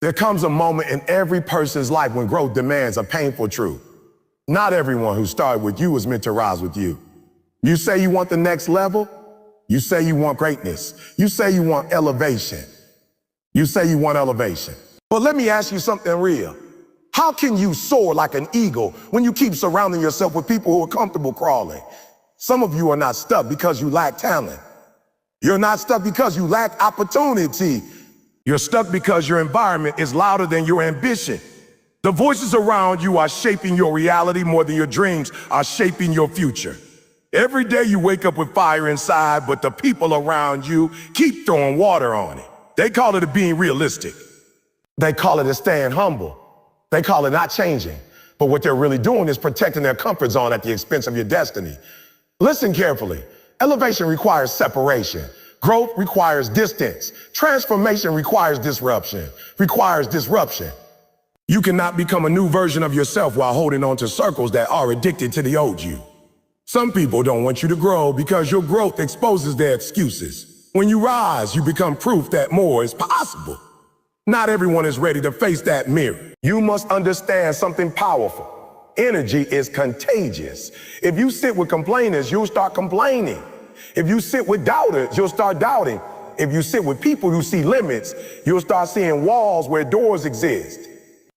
There comes a moment in every person's life when growth demands a painful truth. Not everyone who started with you is meant to rise with you. You say you want the next level. You say you want greatness. You say you want elevation. You say you want elevation. But let me ask you something real. How can you soar like an eagle when you keep surrounding yourself with people who are comfortable crawling? Some of you are not stuck because you lack talent. You're not stuck because you lack opportunity. You're stuck because your environment is louder than your ambition. The voices around you are shaping your reality more than your dreams are shaping your future. Every day you wake up with fire inside, but the people around you keep throwing water on it. They call it being realistic. They call it staying humble. They call it not changing. But what they're really doing is protecting their comfort zone at the expense of your destiny. Listen carefully. Elevation requires separation. Growth requires distance. Transformation requires disruption. You cannot become a new version of yourself while holding on to circles that are addicted to the old you. Some people don't want you to grow because your growth exposes their excuses. When you rise, you become proof that more is possible. Not everyone is ready to face that mirror. You must understand something powerful. Energy is contagious. If you sit with complainers, you'll start complaining. If you sit with doubters, you'll start doubting. If you sit with people who see limits, you'll start seeing walls where doors exist.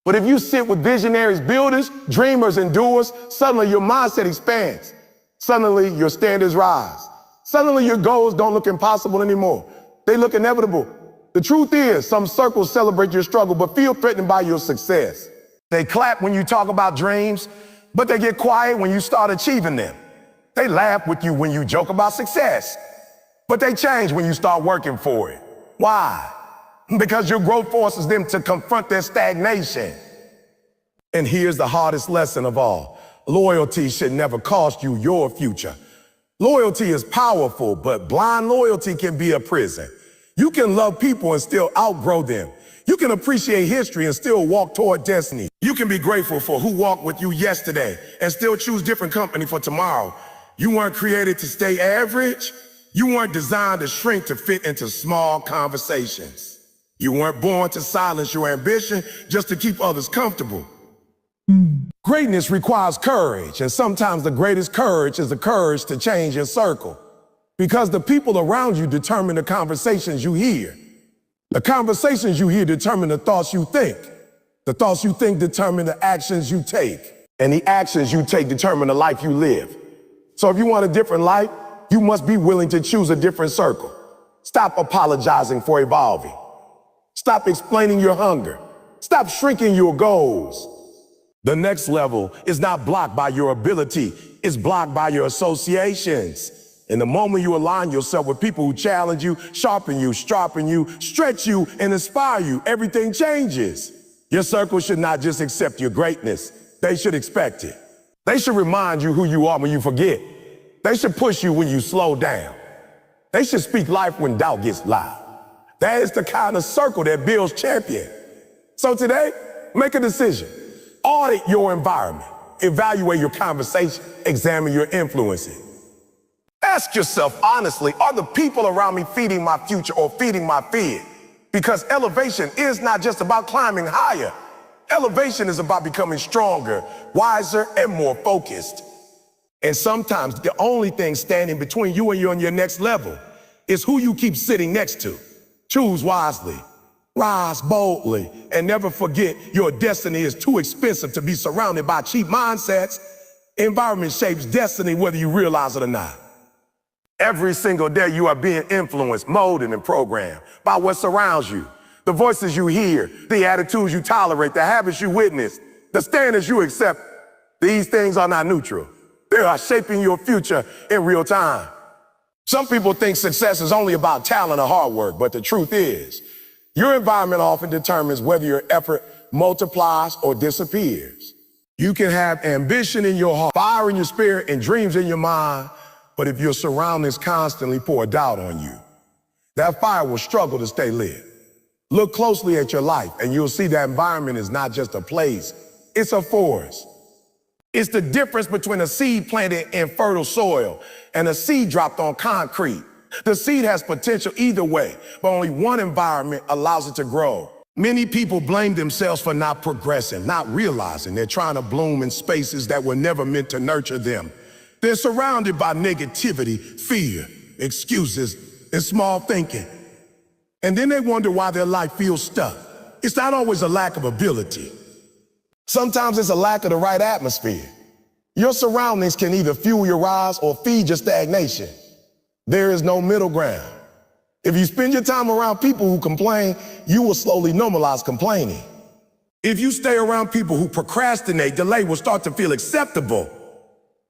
But if you sit with visionaries, builders, dreamers, and doers, suddenly your mindset expands. Suddenly your standards rise. Suddenly your goals don't look impossible anymore. They look inevitable. The truth is, some circles celebrate your struggle but feel threatened by your success. They clap when you talk about dreams, but they get quiet when you start achieving them. They laugh with you when you joke about success, but they change when you start working for it. Why? Because your growth forces them to confront their stagnation. And here's the hardest lesson of all. Loyalty should never cost you your future. Loyalty is powerful, but blind loyalty can be a prison. You can love people and still outgrow them. You can appreciate history and still walk toward destiny. You can be grateful for who walked with you yesterday and still choose different company for tomorrow. You weren't created to stay average. You weren't designed to shrink to fit into small conversations. You weren't born to silence your ambition just to keep others comfortable. Greatness requires courage, and sometimes the greatest courage is the courage to change your circle. Because the people around you determine the conversations you hear. The conversations you hear determine the thoughts you think. The thoughts you think determine the actions you take. And the actions you take determine the life you live. So if you want a different life, you must be willing to choose a different circle. Stop apologizing for evolving. Stop explaining your hunger. Stop shrinking your goals. The next level is not blocked by your ability, it's blocked by your associations. And the moment you align yourself with people who challenge you, sharpen you, stretch you, and inspire you, everything changes. Your circle should not just accept your greatness, they should expect it. They should remind you who you are when you forget. They should push you when you slow down. They should speak life when doubt gets loud. That is the kind of circle that builds champions. So today, make a decision. Audit your environment. Evaluate your conversation. Examine your influences. Ask yourself honestly, are the people around me feeding my future or feeding my fear? Because elevation is not just about climbing higher. Elevation is about becoming stronger, wiser, and more focused. And sometimes the only thing standing between you and your next level is who you keep sitting next to. Choose wisely, rise boldly, and never forget your destiny is too expensive to be surrounded by cheap mindsets. Environment shapes destiny whether you realize it or not. Every single day you are being influenced, molded, and programmed by what surrounds you. The voices you hear, the attitudes you tolerate, the habits you witness, the standards you accept. These things are not neutral. They are shaping your future in real time. Some people think success is only about talent or hard work, but the truth is, your environment often determines whether your effort multiplies or disappears. You can have ambition in your heart, fire in your spirit, and dreams in your mind, but if your surroundings constantly pour doubt on you, that fire will struggle to stay lit. Look closely at your life and you'll see that environment is not just a place, it's a forest. It's the difference between a seed planted in fertile soil and a seed dropped on concrete. The seed has potential either way, but only one environment allows it to grow. Many people blame themselves for not progressing, not realizing they're trying to bloom in spaces that were never meant to nurture them. They're surrounded by negativity, fear, excuses, and small thinking. And then they wonder why their life feels stuck. It's not always a lack of ability. Sometimes it's a lack of the right atmosphere. Your surroundings can either fuel your rise or feed your stagnation. There is no middle ground. If you spend your time around people who complain, you will slowly normalize complaining. If you stay around people who procrastinate, delay will start to feel acceptable.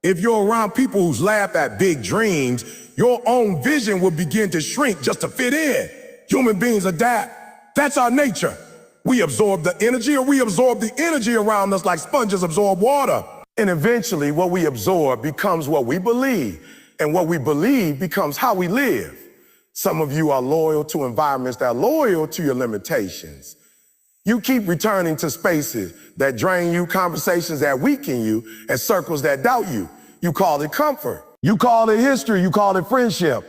If you're around people who laugh at big dreams, your own vision will begin to shrink just to fit in. Human beings adapt. That's our nature. We absorb the energy, or we absorb the energy around us like sponges absorb water. And eventually what we absorb becomes what we believe, and what we believe becomes how we live. Some of you are loyal to environments that are loyal to your limitations. You keep returning to spaces that drain you, conversations that weaken you, and circles that doubt you. You call it comfort. You call it history. You call it friendship.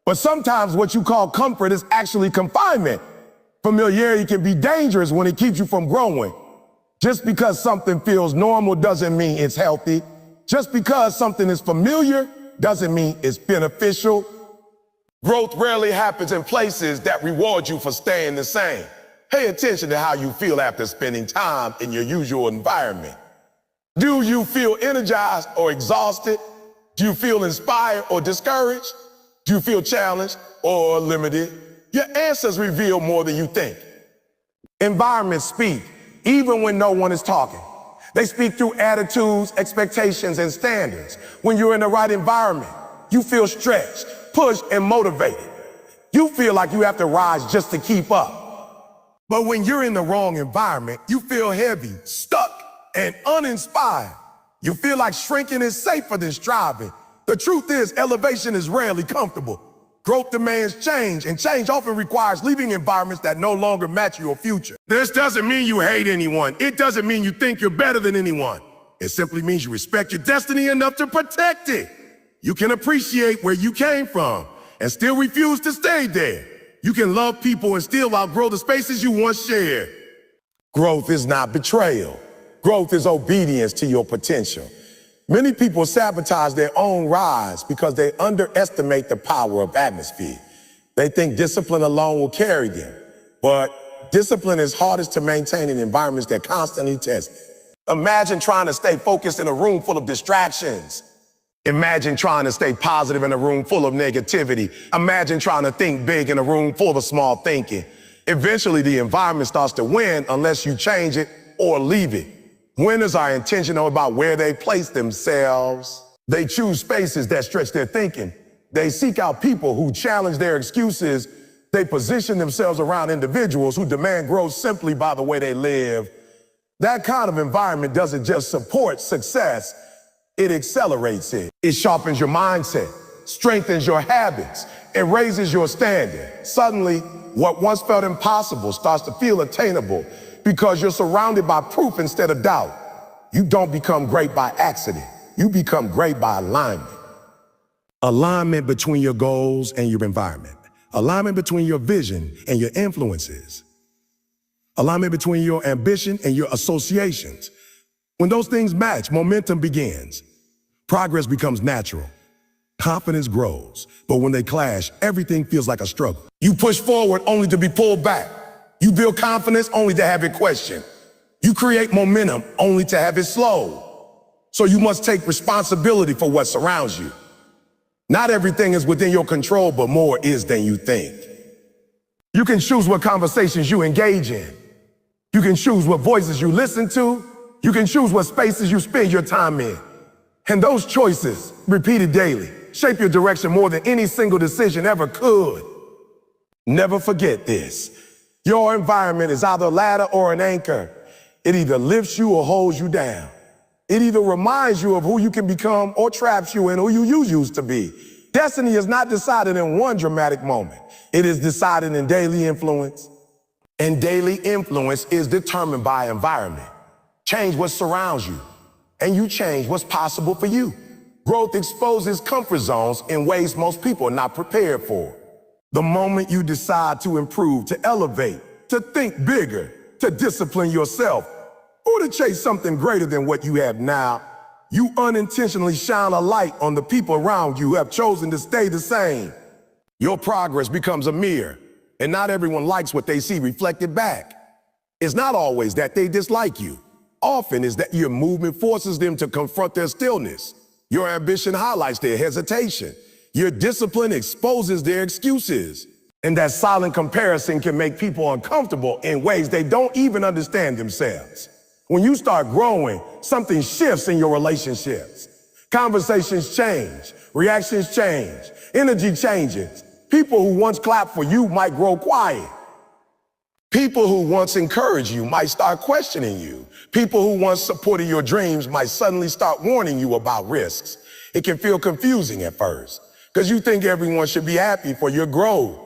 But sometimes what you call comfort is actually confinement. Familiarity can be dangerous when it keeps you from growing. Just because something feels normal doesn't mean it's healthy. Just because something is familiar doesn't mean it's beneficial. Growth rarely happens in places that reward you for staying the same. Pay attention to how you feel after spending time in your usual environment. Do you feel energized or exhausted? Do you feel inspired or discouraged? Do you feel challenged or limited? Your answers reveal more than you think. Environments speak, even when no one is talking. They speak through attitudes, expectations, and standards. When you're in the right environment, you feel stretched, pushed, and motivated. You feel like you have to rise just to keep up. But when you're in the wrong environment, you feel heavy, stuck, and uninspired. You feel like shrinking is safer than striving. The truth is, elevation is rarely comfortable. Growth demands change, and change often requires leaving environments that no longer match your future. This doesn't mean you hate anyone. It doesn't mean you think you're better than anyone. It simply means you respect your destiny enough to protect it. You can appreciate where you came from and still refuse to stay there. You can love people and still outgrow the spaces you once shared. Growth is not betrayal. Growth is obedience to your potential. Many people sabotage their own rise because they underestimate the power of atmosphere. They think discipline alone will carry them, but discipline is hardest to maintain in environments that constantly test it. Imagine trying to stay focused in a room full of distractions. Imagine trying to stay positive in a room full of negativity. Imagine trying to think big in a room full of small thinking. Eventually, the environment starts to win unless you change it or leave it. Winners are intentional about where they place themselves. They choose spaces that stretch their thinking. They seek out people who challenge their excuses. They position themselves around individuals who demand growth simply by the way they live. That kind of environment doesn't just support success, it accelerates it. It sharpens your mindset, strengthens your habits, and raises your standard. Suddenly, what once felt impossible starts to feel attainable because you're surrounded by proof instead of doubt. You don't become great by accident. You become great by alignment. Alignment between your goals and your environment. Alignment between your vision and your influences. Alignment between your ambition and your associations. When those things match, momentum begins. Progress becomes natural. Confidence grows. But when they clash, everything feels like a struggle. You push forward only to be pulled back. You build confidence only to have it questioned. You create momentum only to have it slowed. So you must take responsibility for what surrounds you. Not everything is within your control, but more is than you think. You can choose what conversations you engage in. You can choose what voices you listen to. You can choose what spaces you spend your time in. And those choices, repeated daily, shape your direction more than any single decision ever could. Never forget this. Your environment is either a ladder or an anchor. It either lifts you or holds you down. It either reminds you of who you can become or traps you in who you used to be. Destiny is not decided in one dramatic moment. It is decided in daily influence. And daily influence is determined by environment. Change what surrounds you, and you change what's possible for you. Growth exposes comfort zones in ways most people are not prepared for. The moment you decide to improve, to elevate, to think bigger, to discipline yourself, or to chase something greater than what you have now, you unintentionally shine a light on the people around you who have chosen to stay the same. Your progress becomes a mirror, and not everyone likes what they see reflected back. It's not always that they dislike you. Often is that your movement forces them to confront their stillness. Your ambition highlights their hesitation. Your discipline exposes their excuses. And that silent comparison can make people uncomfortable in ways they don't even understand themselves. When you start growing, something shifts in your relationships. Conversations change, reactions change, energy changes. People who once clapped for you might grow quiet. People who once encouraged you might start questioning you. People who once supported your dreams might suddenly start warning you about risks. It can feel confusing at first, because you think everyone should be happy for your growth.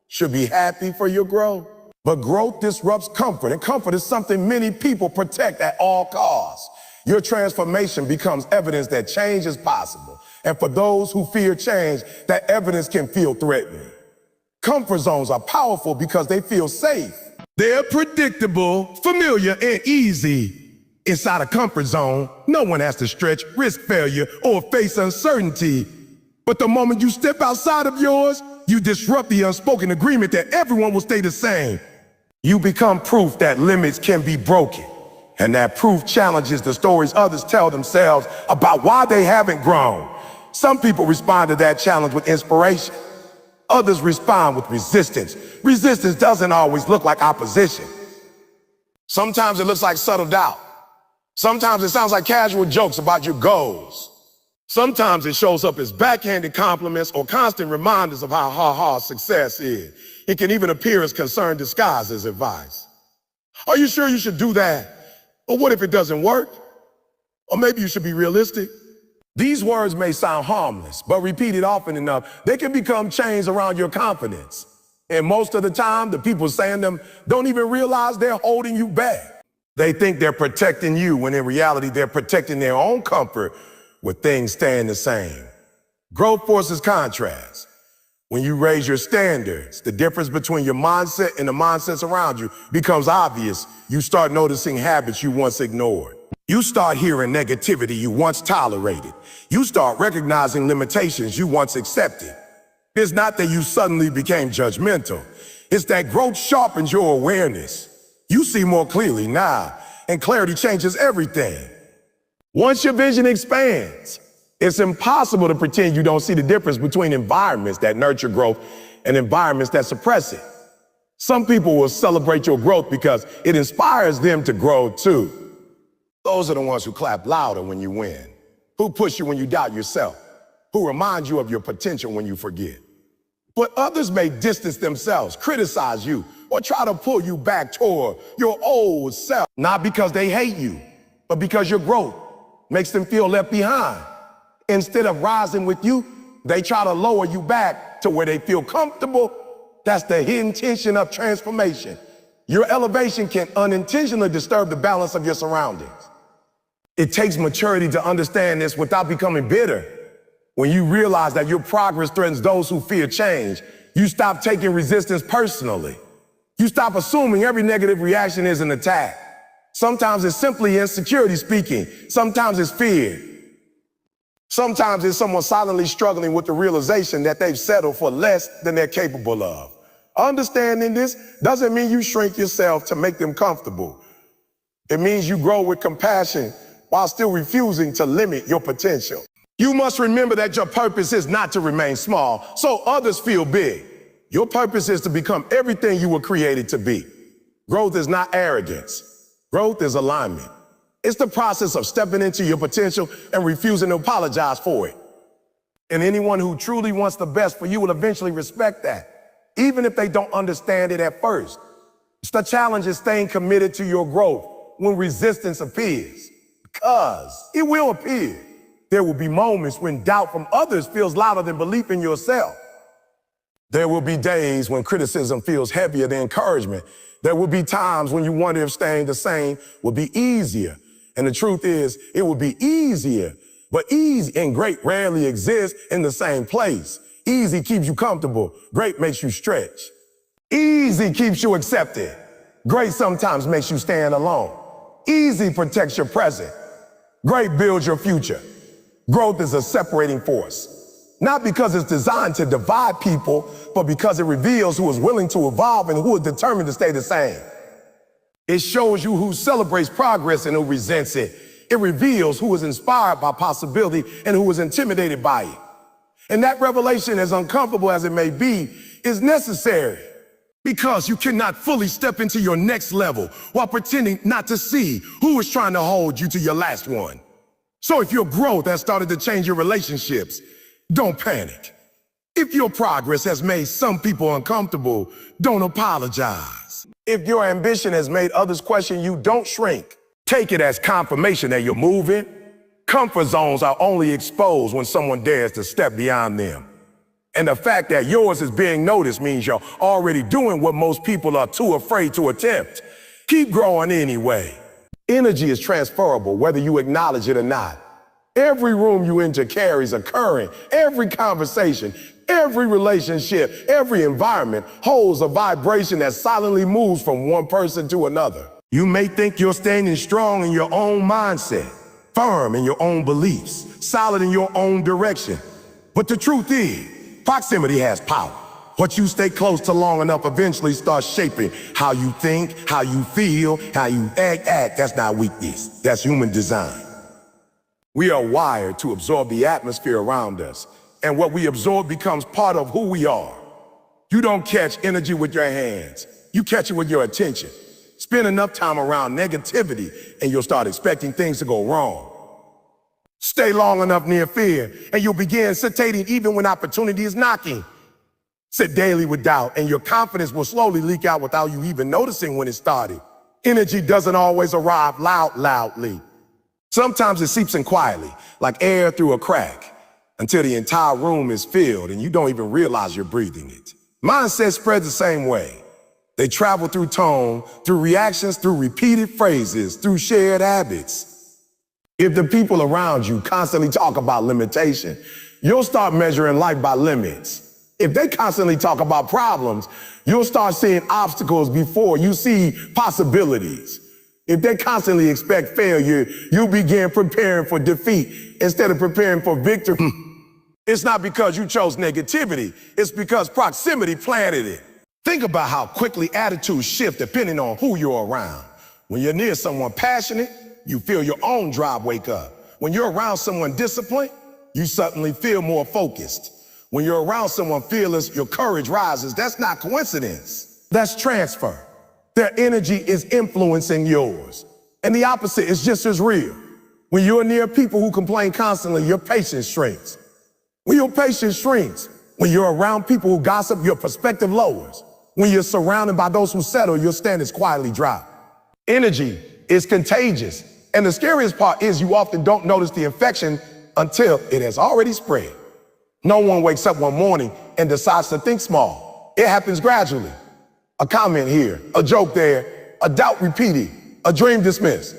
Should be happy for your growth. But growth disrupts comfort, and comfort is something many people protect at all costs. Your transformation becomes evidence that change is possible. And for those who fear change, that evidence can feel threatening. Comfort zones are powerful because they feel safe. They're predictable, familiar, and easy. Inside a comfort zone, no one has to stretch, risk failure, or face uncertainty. But the moment you step outside of yours, you disrupt the unspoken agreement that everyone will stay the same. You become proof that limits can be broken. And that proof challenges the stories others tell themselves about why they haven't grown. Some people respond to that challenge with inspiration. Others respond with resistance. Resistance doesn't always look like opposition. Sometimes it looks like subtle doubt. Sometimes it sounds like casual jokes about your goals. Sometimes it shows up as backhanded compliments or constant reminders of how hard success is. It can even appear as concern disguised as advice. Are you sure you should do that? Or what if it doesn't work? Or maybe you should be realistic. These words may sound harmless, but repeated often enough, they can become chains around your confidence. And most of the time, the people saying them don't even realize they're holding you back. They think they're protecting you when in reality, they're protecting their own comfort with things staying the same. Growth forces contrast. When you raise your standards, the difference between your mindset and the mindsets around you becomes obvious. You start noticing habits you once ignored. You start hearing negativity you once tolerated. You start recognizing limitations you once accepted. It's not that you suddenly became judgmental. It's that growth sharpens your awareness. You see more clearly now, and clarity changes everything. Once your vision expands, it's impossible to pretend you don't see the difference between environments that nurture growth and environments that suppress it. Some people will celebrate your growth because it inspires them to grow too. Those are the ones who clap louder when you win, who push you when you doubt yourself, who remind you of your potential when you forget. But others may distance themselves, criticize you, or try to pull you back toward your old self, not because they hate you, but because your growth makes them feel left behind. Instead of rising with you, they try to lower you back to where they feel comfortable. That's the hidden tension of transformation. Your elevation can unintentionally disturb the balance of your surroundings. It takes maturity to understand this without becoming bitter. When you realize that your progress threatens those who fear change, you stop taking resistance personally. You stop assuming every negative reaction is an attack. Sometimes it's simply insecurity speaking. Sometimes it's fear. Sometimes it's someone silently struggling with the realization that they've settled for less than they're capable of. Understanding this doesn't mean you shrink yourself to make them comfortable. It means you grow with compassion while still refusing to limit your potential. You must remember that your purpose is not to remain small, so others feel big. Your purpose is to become everything you were created to be. Growth is not arrogance. Growth is alignment. It's the process of stepping into your potential and refusing to apologize for it. And anyone who truly wants the best for you will eventually respect that, even if they don't understand it at first. It's the challenge is staying committed to your growth when resistance appears, because it will appear. There will be moments when doubt from others feels louder than belief in yourself. There will be days when criticism feels heavier than encouragement. There will be times when you wonder if staying the same will be easier. And the truth is, it will be easier, but easy and great rarely exist in the same place. Easy keeps you comfortable. Great makes you stretch. Easy keeps you accepted. Great sometimes makes you stand alone. Easy protects your present. Great builds your future. Growth is a separating force. Not because it's designed to divide people, but because it reveals who is willing to evolve and who is determined to stay the same. It shows you who celebrates progress and who resents it. It reveals who is inspired by possibility and who is intimidated by it. And that revelation, as uncomfortable as it may be, is necessary because you cannot fully step into your next level while pretending not to see who is trying to hold you to your last one. So if your growth has started to change your relationships, don't panic. If your progress has made some people uncomfortable, don't apologize. If your ambition has made others question you, don't shrink. Take it as confirmation that you're moving. Comfort zones are only exposed when someone dares to step beyond them. And the fact that yours is being noticed means you're already doing what most people are too afraid to attempt. Keep growing anyway. Energy is transferable, whether you acknowledge it or not. Every room you enter carries a current. Every conversation, every relationship, every environment holds a vibration that silently moves from one person to another. You may think you're standing strong in your own mindset, firm in your own beliefs, solid in your own direction. But the truth is, proximity has power. What you stay close to long enough eventually starts shaping how you think, how you feel, how you act. That's not weakness. That's human design. We are wired to absorb the atmosphere around us, and what we absorb becomes part of who we are. You don't catch energy with your hands. You catch it with your attention. Spend enough time around negativity, and you'll start expecting things to go wrong. Stay long enough near fear, and you'll begin hesitating even when opportunity is knocking. Sit daily with doubt, and your confidence will slowly leak out without you even noticing when it started. Energy doesn't always arrive loudly. Sometimes it seeps in quietly, like air through a crack, until the entire room is filled and you don't even realize you're breathing it. Mindset spreads the same way. They travel through tone, through reactions, through repeated phrases, through shared habits. If the people around you constantly talk about limitation, you'll start measuring life by limits. If they constantly talk about problems, you'll start seeing obstacles before you see possibilities. If they constantly expect failure, you'll begin preparing for defeat instead of preparing for victory. It's not because you chose negativity, it's because proximity planted it. Think about how quickly attitudes shift depending on who you're around. When you're near someone passionate, you feel your own drive wake up. When you're around someone disciplined, you suddenly feel more focused. When you're around someone fearless, your courage rises. That's not coincidence. That's transfer. Their energy is influencing yours. And the opposite is just as real. When you're near people who complain constantly, your patience shrinks. When your patience shrinks, when you're around people who gossip, your perspective lowers. When you're surrounded by those who settle, your standards quietly drop. Energy is contagious. And the scariest part is you often don't notice the infection until it has already spread. No one wakes up one morning and decides to think small. It happens gradually. A comment here, a joke there, a doubt repeated, a dream dismissed.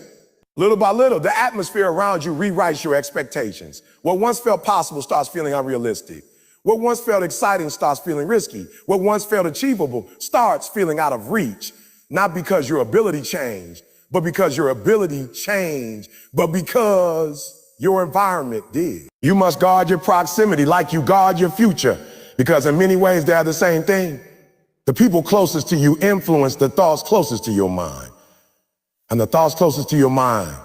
Little by little, the atmosphere around you rewrites your expectations. What once felt possible starts feeling unrealistic. What once felt exciting starts feeling risky. What once felt achievable starts feeling out of reach. Not because your ability changed, but because your ability changed, but because your environment did. You must guard your proximity like you guard your future, because in many ways they are the same thing. The people closest to you influence the thoughts closest to your mind. And the thoughts closest to your mind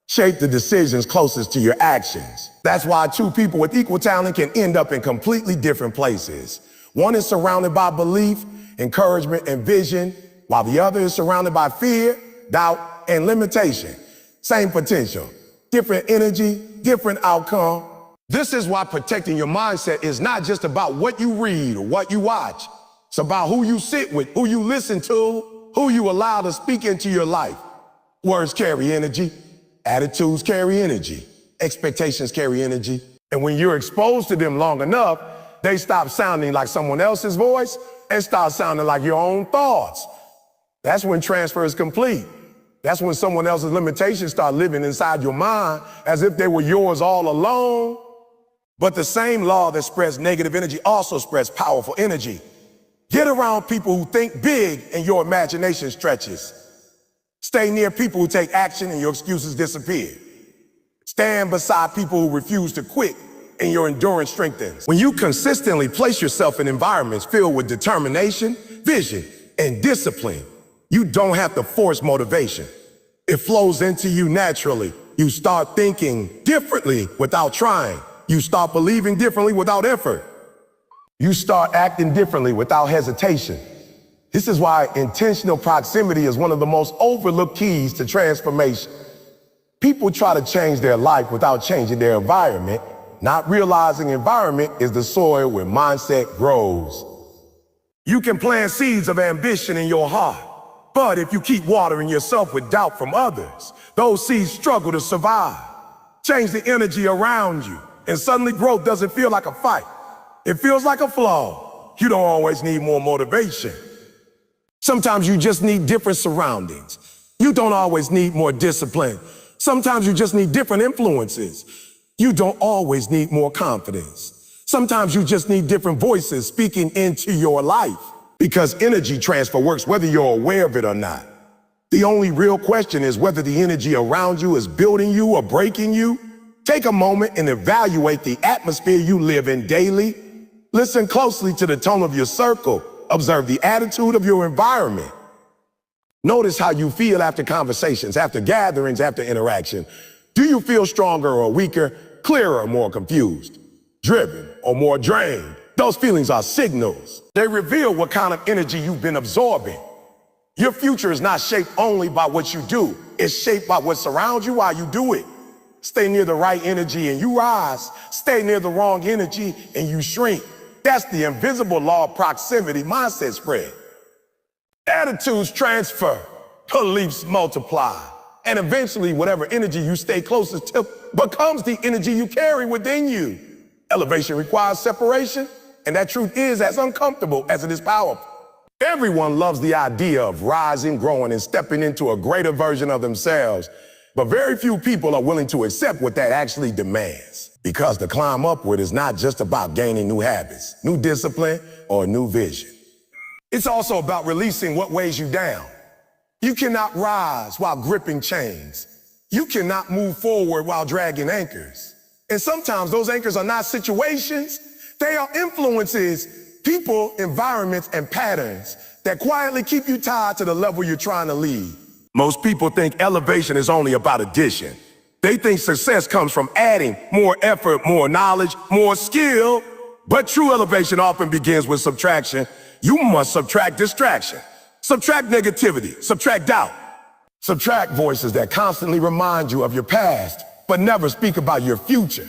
shape the decisions closest to your actions. That's why two people with equal talent can end up in completely different places. One is surrounded by belief, encouragement, and vision, while the other is surrounded by fear, doubt, and limitation. Same potential, different energy, different outcome. This is why protecting your mindset is not just about what you read or what you watch. It's about who you sit with, who you listen to, who you allow to speak into your life. Words carry energy. Attitudes carry energy. Expectations carry energy. And when you're exposed to them long enough, they stop sounding like someone else's voice and start sounding like your own thoughts. That's when transfer is complete. That's when someone else's limitations start living inside your mind as if they were yours all along. But the same law that spreads negative energy also spreads powerful energy. Get around people who think big and your imagination stretches. Stay near people who take action and your excuses disappear. Stand beside people who refuse to quit and your endurance strengthens. When you consistently place yourself in environments filled with determination, vision, and discipline, you don't have to force motivation. It flows into you naturally. You start thinking differently without trying. You start believing differently without effort. You start acting differently without hesitation. This is why intentional proximity is one of the most overlooked keys to transformation. People try to change their life without changing their environment, not realizing environment is the soil where mindset grows. You can plant seeds of ambition in your heart, but if you keep watering yourself with doubt from others, those seeds struggle to survive. Change the energy around you, and suddenly growth doesn't feel like a fight. It feels like a flow. You don't always need more motivation. Sometimes you just need different surroundings. You don't always need more discipline. Sometimes you just need different influences. You don't always need more confidence. Sometimes you just need different voices speaking into your life, because energy transfer works whether you're aware of it or not. The only real question is whether the energy around you is building you or breaking you. Take a moment and evaluate the atmosphere you live in daily. Listen closely to the tone of your circle. Observe the attitude of your environment. Notice how you feel after conversations, after gatherings, after interaction. Do you feel stronger or weaker, clearer or more confused, driven or more drained? Those feelings are signals. They reveal what kind of energy you've been absorbing. Your future is not shaped only by what you do. It's shaped by what surrounds you while you do it. Stay near the right energy and you rise. Stay near the wrong energy and you shrink. That's the invisible law of proximity mindset spread. Attitudes transfer, beliefs multiply, and eventually whatever energy you stay closest to becomes the energy you carry within you. Elevation requires separation, and that truth is as uncomfortable as it is powerful. Everyone loves the idea of rising, growing, and stepping into a greater version of themselves, but very few people are willing to accept what that actually demands. Because the climb upward is not just about gaining new habits, new discipline, or a new vision. It's also about releasing what weighs you down. You cannot rise while gripping chains. You cannot move forward while dragging anchors. And sometimes those anchors are not situations, they are influences, people, environments, and patterns that quietly keep you tied to the level you're trying to lead. Most people think elevation is only about addition. They think success comes from adding more effort, more knowledge, more skill. But true elevation often begins with subtraction. You must subtract distraction. Subtract negativity, subtract doubt. Subtract voices that constantly remind you of your past, but never speak about your future.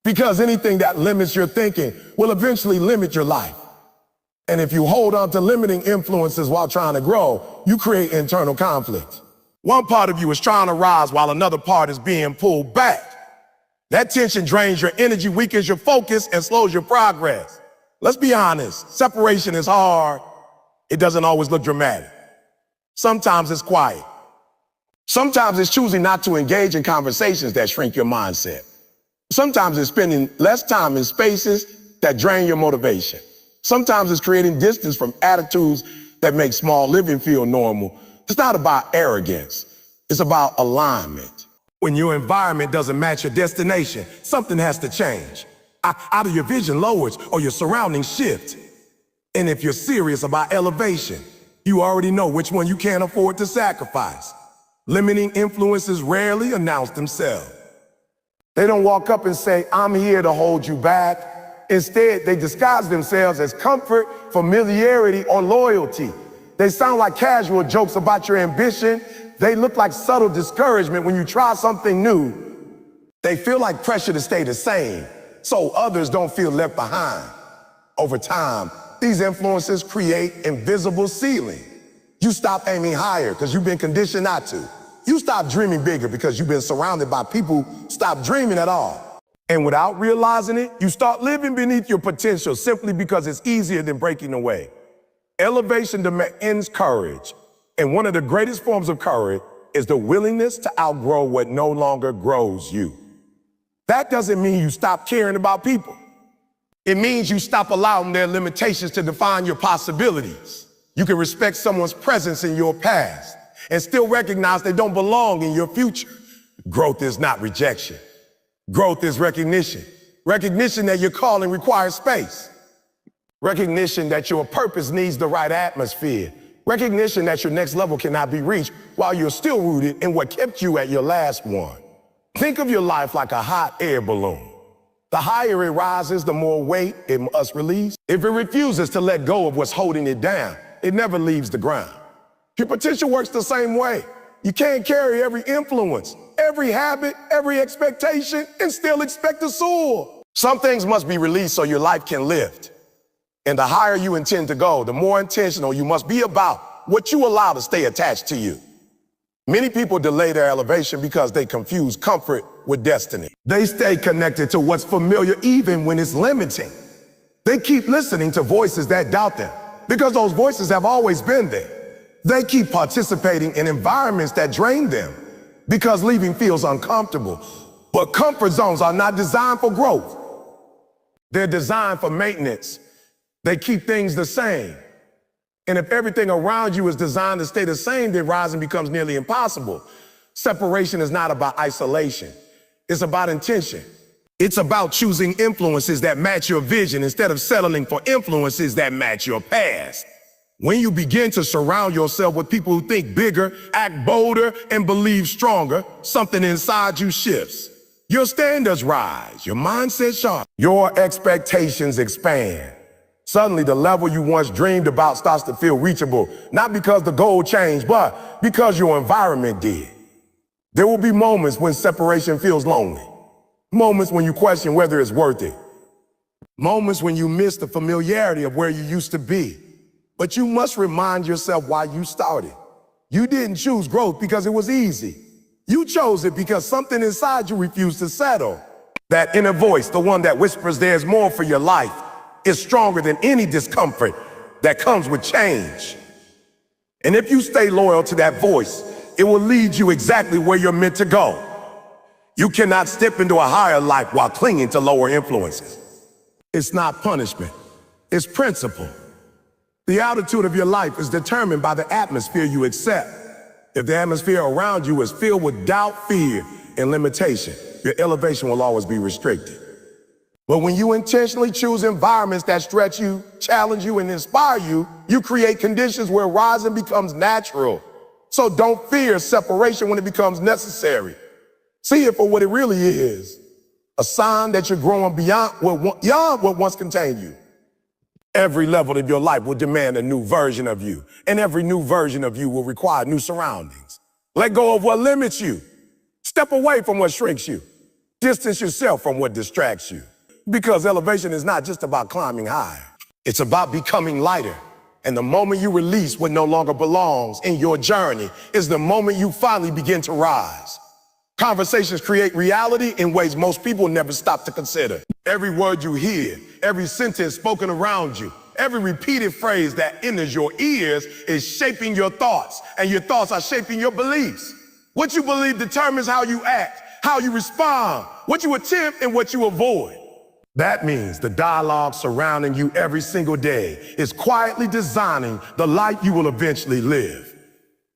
Because anything that limits your thinking will eventually limit your life. And if you hold on to limiting influences while trying to grow, you create internal conflict. One part of you is trying to rise while another part is being pulled back. That tension drains your energy, weakens your focus, and slows your progress. Let's be honest, separation is hard. It doesn't always look dramatic. Sometimes it's quiet. Sometimes it's choosing not to engage in conversations that shrink your mindset. Sometimes it's spending less time in spaces that drain your motivation. Sometimes it's creating distance from attitudes that make small living feel normal. It's not about arrogance. It's about alignment. When your environment doesn't match your destination, something has to change. Either your vision lowers or your surroundings shift. And if you're serious about elevation, you already know which one you can't afford to sacrifice. Limiting influences rarely announce themselves. They don't walk up and say, "I'm here to hold you back." Instead, they disguise themselves as comfort, familiarity, or loyalty. They sound like casual jokes about your ambition. They look like subtle discouragement when you try something new. They feel like pressure to stay the same, so others don't feel left behind. Over time, these influences create invisible ceiling. You stop aiming higher because you've been conditioned not to. You stop dreaming bigger because you've been surrounded by people who stop dreaming at all. And without realizing it, you start living beneath your potential simply because it's easier than breaking away. Elevation demands courage. And one of the greatest forms of courage is the willingness to outgrow what no longer grows you. That doesn't mean you stop caring about people. It means you stop allowing their limitations to define your possibilities. You can respect someone's presence in your past and still recognize they don't belong in your future. Growth is not rejection. Growth is recognition. Recognition that your calling requires space. Recognition that your purpose needs the right atmosphere. Recognition that your next level cannot be reached while you're still rooted in what kept you at your last one. Think of your life like a hot air balloon. The higher it rises, the more weight it must release. If it refuses to let go of what's holding it down, it never leaves the ground. Your potential works the same way. You can't carry every influence, every habit, every expectation, and still expect to soar. Some things must be released so your life can lift. And the higher you intend to go, the more intentional you must be about what you allow to stay attached to you. Many people delay their elevation because they confuse comfort with destiny. They stay connected to what's familiar even when it's limiting. They keep listening to voices that doubt them because those voices have always been there. They keep participating in environments that drain them because leaving feels uncomfortable. But comfort zones are not designed for growth. They're designed for maintenance. They keep things the same. And if everything around you is designed to stay the same, then rising becomes nearly impossible. Separation is not about isolation. It's about intention. It's about choosing influences that match your vision instead of settling for influences that match your past. When you begin to surround yourself with people who think bigger, act bolder, and believe stronger, something inside you shifts. Your standards rise, your mindset sharp, your expectations expand. Suddenly, the level you once dreamed about starts to feel reachable, not because the goal changed, but because your environment did. There will be moments when separation feels lonely, moments when you question whether it's worth it, moments when you miss the familiarity of where you used to be. But you must remind yourself why you started. You didn't choose growth because it was easy. You chose it because something inside you refused to settle. That inner voice, the one that whispers there's more for your life, is stronger than any discomfort that comes with change. And if you stay loyal to that voice, it will lead you exactly where you're meant to go. You cannot step into a higher life while clinging to lower influences. It's not punishment, it's principle. The altitude of your life is determined by the atmosphere you accept. If the atmosphere around you is filled with doubt, fear, and limitation, your elevation will always be restricted. But when you intentionally choose environments that stretch you, challenge you, and inspire you, you create conditions where rising becomes natural. So don't fear separation when it becomes necessary. See it for what it really is, a sign that you're growing beyond what once contained you. Every level of your life will demand a new version of you, and every new version of you will require new surroundings. Let go of what limits you. Step away from what shrinks you. Distance yourself from what distracts you. Because elevation is not just about climbing higher. It's about becoming lighter. And the moment you release what no longer belongs in your journey is the moment you finally begin to rise. Conversations create reality in ways most people never stop to consider. Every word you hear, every sentence spoken around you, every repeated phrase that enters your ears is shaping your thoughts, and your thoughts are shaping your beliefs. What you believe determines how you act, how you respond, what you attempt, and what you avoid. That means the dialogue surrounding you every single day is quietly designing the life you will eventually live.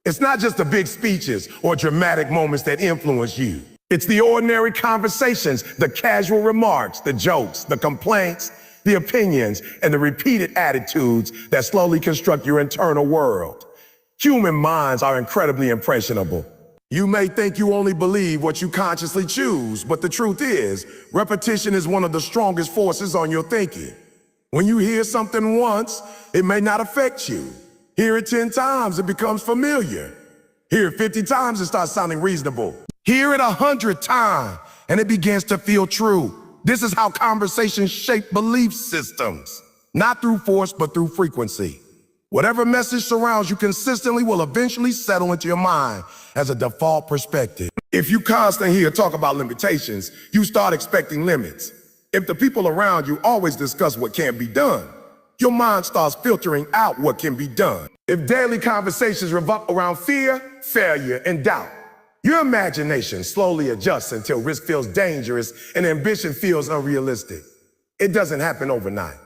It's not just the big speeches or dramatic moments that influence you. It's the ordinary conversations, the casual remarks, the jokes, the complaints, the opinions, and the repeated attitudes that slowly construct your internal world. Human minds are incredibly impressionable. You may think you only believe what you consciously choose, but the truth is, repetition is one of the strongest forces on your thinking. When you hear something once, it may not affect you. Hear it 10 times, it becomes familiar. Hear it 50 times, it starts sounding reasonable. Hear it 100 times, and it begins to feel true. This is how conversations shape belief systems, not through force, but through frequency. Whatever message surrounds you consistently will eventually settle into your mind as a default perspective. If you constantly hear talk about limitations, you start expecting limits. If the people around you always discuss what can't be done, your mind starts filtering out what can be done. If daily conversations revolve around fear, failure, and doubt, your imagination slowly adjusts until risk feels dangerous and ambition feels unrealistic. It doesn't happen overnight.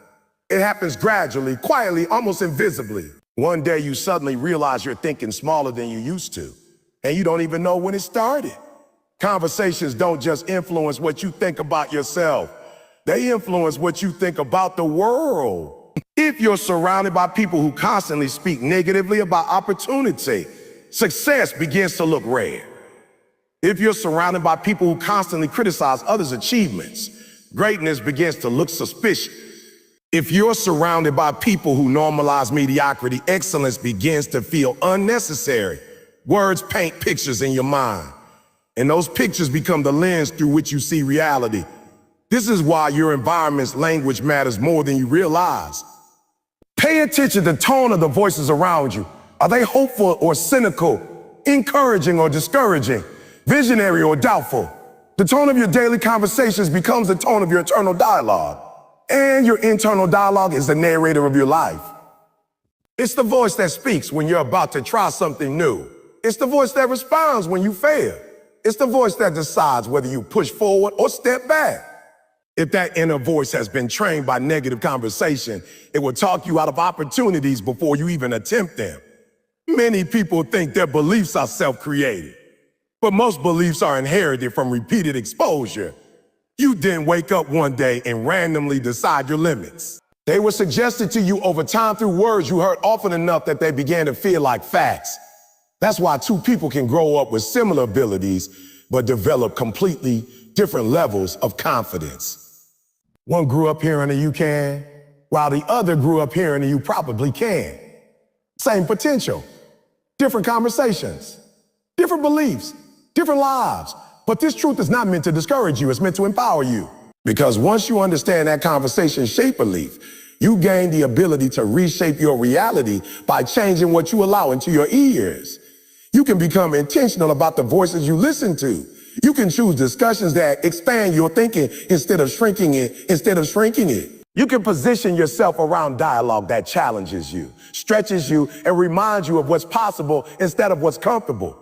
It happens gradually, quietly, almost invisibly. One day you suddenly realize you're thinking smaller than you used to, and you don't even know when it started. Conversations don't just influence what you think about yourself. They influence what you think about the world. If you're surrounded by people who constantly speak negatively about opportunity, success begins to look rare. If you're surrounded by people who constantly criticize others' achievements, greatness begins to look suspicious. If you're surrounded by people who normalize mediocrity, excellence begins to feel unnecessary. Words paint pictures in your mind, and those pictures become the lens through which you see reality. This is why your environment's language matters more than you realize. Pay attention to the tone of the voices around you. Are they hopeful or cynical, encouraging or discouraging, visionary or doubtful? The tone of your daily conversations becomes the tone of your internal dialogue. And your internal dialogue is the narrator of your life. It's the voice that speaks when you're about to try something new. It's the voice that responds when you fail. It's the voice that decides whether you push forward or step back. If that inner voice has been trained by negative conversation, it will talk you out of opportunities before you even attempt them. Many people think their beliefs are self-created, but most beliefs are inherited from repeated exposure. You didn't wake up one day and randomly decide your limits. They were suggested to you over time through words you heard often enough that they began to feel like facts. That's why two people can grow up with similar abilities, but develop completely different levels of confidence. One grew up hearing that you can, while the other grew up hearing that you probably can. Same potential, different conversations, different beliefs, different lives. But this truth is not meant to discourage you, it's meant to empower you. Because once you understand that conversation shape belief, you gain the ability to reshape your reality by changing what you allow into your ears. You can become intentional about the voices you listen to. You can choose discussions that expand your thinking instead of shrinking it. You can position yourself around dialogue that challenges you, stretches you, and reminds you of what's possible instead of what's comfortable.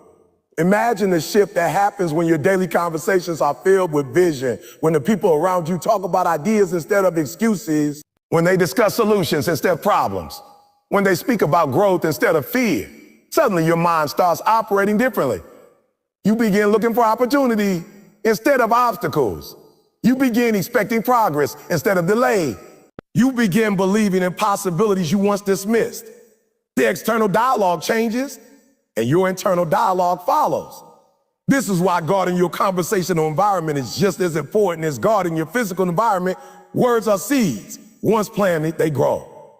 Imagine the shift that happens when your daily conversations are filled with vision, when the people around you talk about ideas instead of excuses, when they discuss solutions instead of problems, when they speak about growth instead of fear. Suddenly your mind starts operating differently. You begin looking for opportunity instead of obstacles. You begin expecting progress instead of delay. You begin believing in possibilities you once dismissed. The external dialogue changes, and your internal dialogue follows. This is why guarding your conversational environment is just as important as guarding your physical environment. Words are seeds. Once planted, they grow.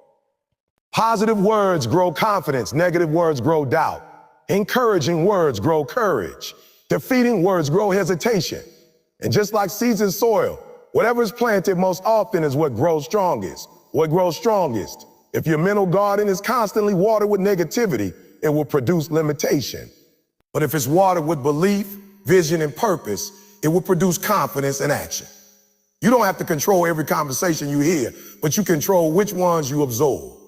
Positive words grow confidence. Negative words grow doubt. Encouraging words grow courage. Defeating words grow hesitation. And just like seeds in soil, whatever is planted most often is what grows strongest. If your mental garden is constantly watered with negativity, it will produce limitation. But if it's watered with belief, vision, and purpose, it will produce confidence and action. You don't have to control every conversation you hear, but you control which ones you absorb.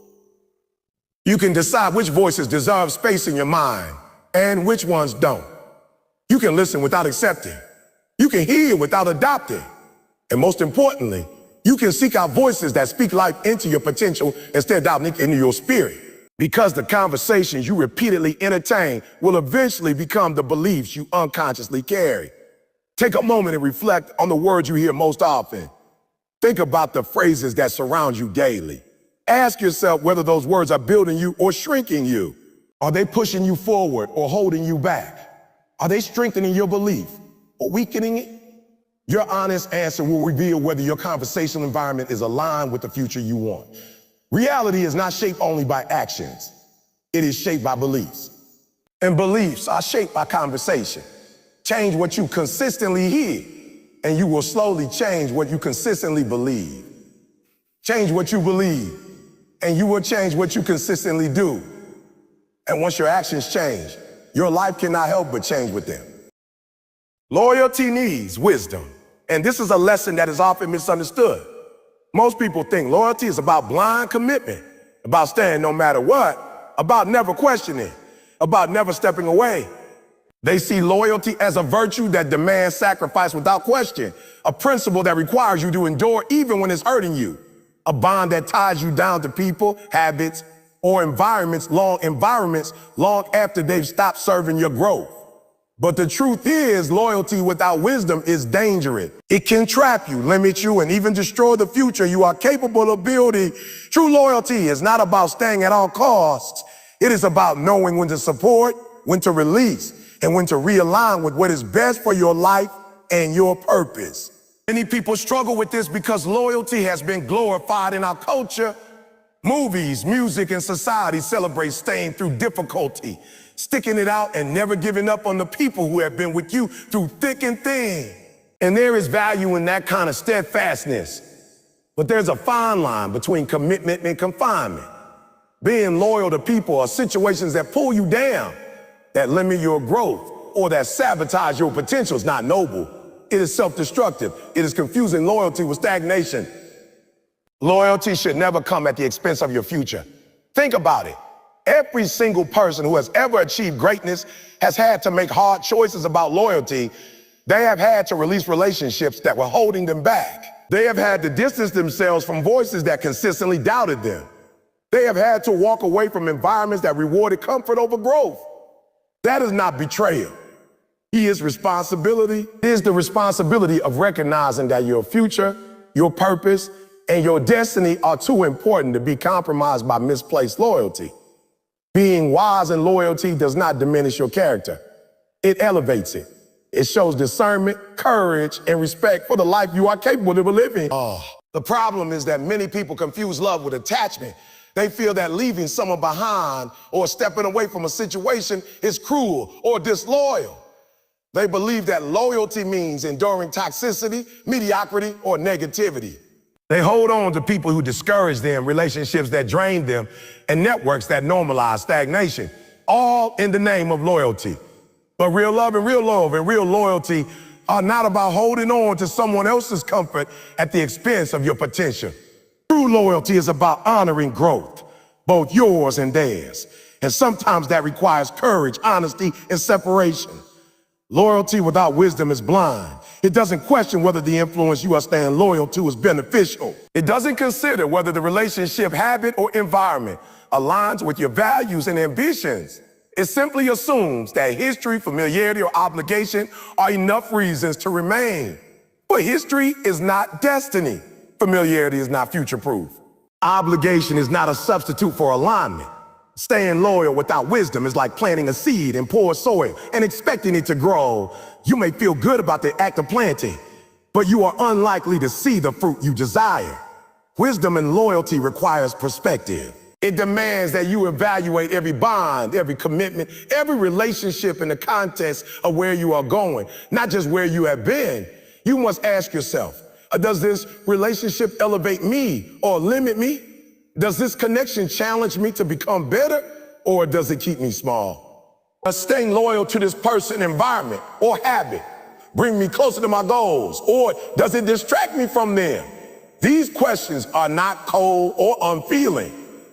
You can decide which voices deserve space in your mind and which ones don't. You can listen without accepting. You can hear without adopting. And most importantly, you can seek out voices that speak life into your potential instead of doubting it into your spirit. Because the conversations you repeatedly entertain will eventually become the beliefs you unconsciously carry. Take a moment and reflect on the words you hear most often. Think about the phrases that surround you daily. Ask yourself whether those words are building you or shrinking you. Are they pushing you forward or holding you back? Are they strengthening your belief or weakening it? Your honest answer will reveal whether your conversational environment is aligned with the future you want. Reality is not shaped only by actions. It is shaped by beliefs. And beliefs are shaped by conversation. Change what you consistently hear, and you will slowly change what you consistently believe. Change what you believe, and you will change what you consistently do. And once your actions change, your life cannot help but change with them. Loyalty needs wisdom, and this is a lesson that is often misunderstood. Most people think loyalty is about blind commitment, about staying no matter what, about never questioning, about never stepping away. They see loyalty as a virtue that demands sacrifice without question, a principle that requires you to endure even when it's hurting you, a bond that ties you down to people, habits, or environments long after they've stopped serving your growth. But the truth is, loyalty without wisdom is dangerous. It can trap you, limit you, and even destroy the future you are capable of building. True loyalty is not about staying at all costs. It is about knowing when to support, when to release, and when to realign with what is best for your life and your purpose. Many people struggle with this because loyalty has been glorified in our culture. Movies, music, and society celebrate staying through difficulty, sticking it out, and never giving up on the people who have been with you through thick and thin. And there is value in that kind of steadfastness. But there's a fine line between commitment and confinement. Being loyal to people or situations that pull you down, that limit your growth, or that sabotage your potential is not noble. It is self-destructive. It is confusing loyalty with stagnation. Loyalty should never come at the expense of your future. Think about it. Every single person who has ever achieved greatness has had to make hard choices about loyalty. They have had to release relationships that were holding them back. They have had to distance themselves from voices that consistently doubted them. They have had to walk away from environments that rewarded comfort over growth. That is not betrayal. It is responsibility. It is the responsibility of recognizing that your future, your purpose, and your destiny are too important to be compromised by misplaced loyalty. Being wise in loyalty does not diminish your character. It elevates it. It shows discernment, courage, and respect for the life you are capable of living. The problem is that many people confuse love with attachment. They feel that leaving someone behind or stepping away from a situation is cruel or disloyal. They believe that loyalty means enduring toxicity, mediocrity, or negativity. They hold on to people who discourage them, relationships that drain them, and networks that normalize stagnation, all in the name of loyalty. But real love and real loyalty are not about holding on to someone else's comfort at the expense of your potential. True loyalty is about honoring growth, both yours and theirs. And sometimes that requires courage, honesty, and separation. Loyalty without wisdom is blind. It doesn't question whether the influence you are staying loyal to is beneficial. It doesn't consider whether the relationship, habit, or environment aligns with your values and ambitions. It simply assumes that history, familiarity, or obligation are enough reasons to remain. But history is not destiny. Familiarity is not future-proof. Obligation is not a substitute for alignment. Staying loyal without wisdom is like planting a seed in poor soil and expecting it to grow. You may feel good about the act of planting, but you are unlikely to see the fruit you desire. Wisdom and loyalty requires perspective. It demands that you evaluate every bond, every commitment, every relationship in the context of where you are going, not just where you have been. You must ask yourself, does this relationship elevate me or limit me? Does this connection challenge me to become better, or does it keep me small? Does staying loyal to this person, environment, or habit bring me closer to my goals, or does it distract me from them? These questions are not cold or unfeeling.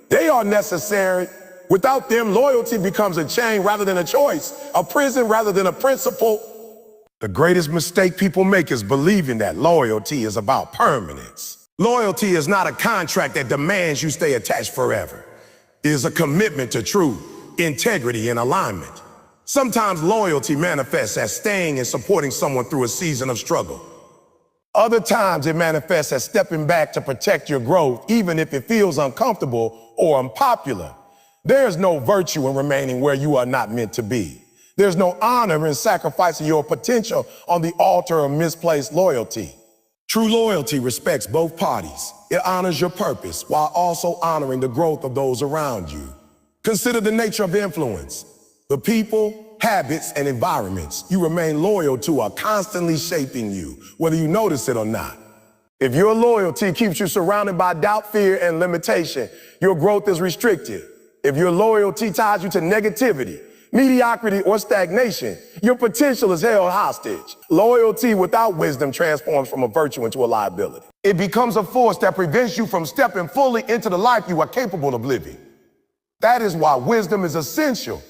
They are necessary. Without them, loyalty becomes a chain rather than a choice, a prison rather than a principle. The greatest mistake people make is believing that loyalty is about permanence. Loyalty is not a contract that demands you stay attached forever. It is a commitment to truth, integrity, and alignment. Sometimes loyalty manifests as staying and supporting someone through a season of struggle. Other times it manifests as stepping back to protect your growth, even if it feels uncomfortable or unpopular. There's no virtue in remaining where you are not meant to be. There's no honor in sacrificing your potential on the altar of misplaced loyalty. True loyalty respects both parties. It honors your purpose while also honoring the growth of those around you. Consider the nature of influence. The people, habits, and environments you remain loyal to are constantly shaping you, whether you notice it or not. If your loyalty keeps you surrounded by doubt, fear, and limitation, your growth is restricted. If your loyalty ties you to negativity, mediocrity, or stagnation, your potential is held hostage. Loyalty without wisdom transforms from a virtue into a liability. It becomes a force that prevents you from stepping fully into the life you are capable of living. That is why wisdom is essential.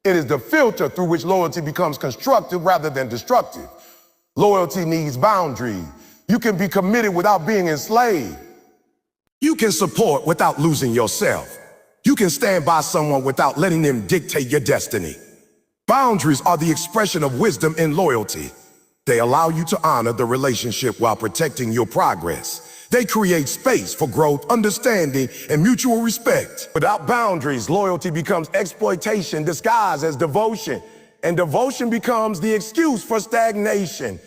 It is the filter through which loyalty becomes constructive rather than destructive. Loyalty needs boundaries. You can be committed without being enslaved. You can support without losing yourself. You can stand by someone without letting them dictate your destiny. Boundaries are the expression of wisdom and loyalty. They allow you to honor the relationship while protecting your progress. They create space for growth, understanding, and mutual respect. Without boundaries, loyalty becomes exploitation disguised as devotion, and devotion becomes the excuse for stagnation.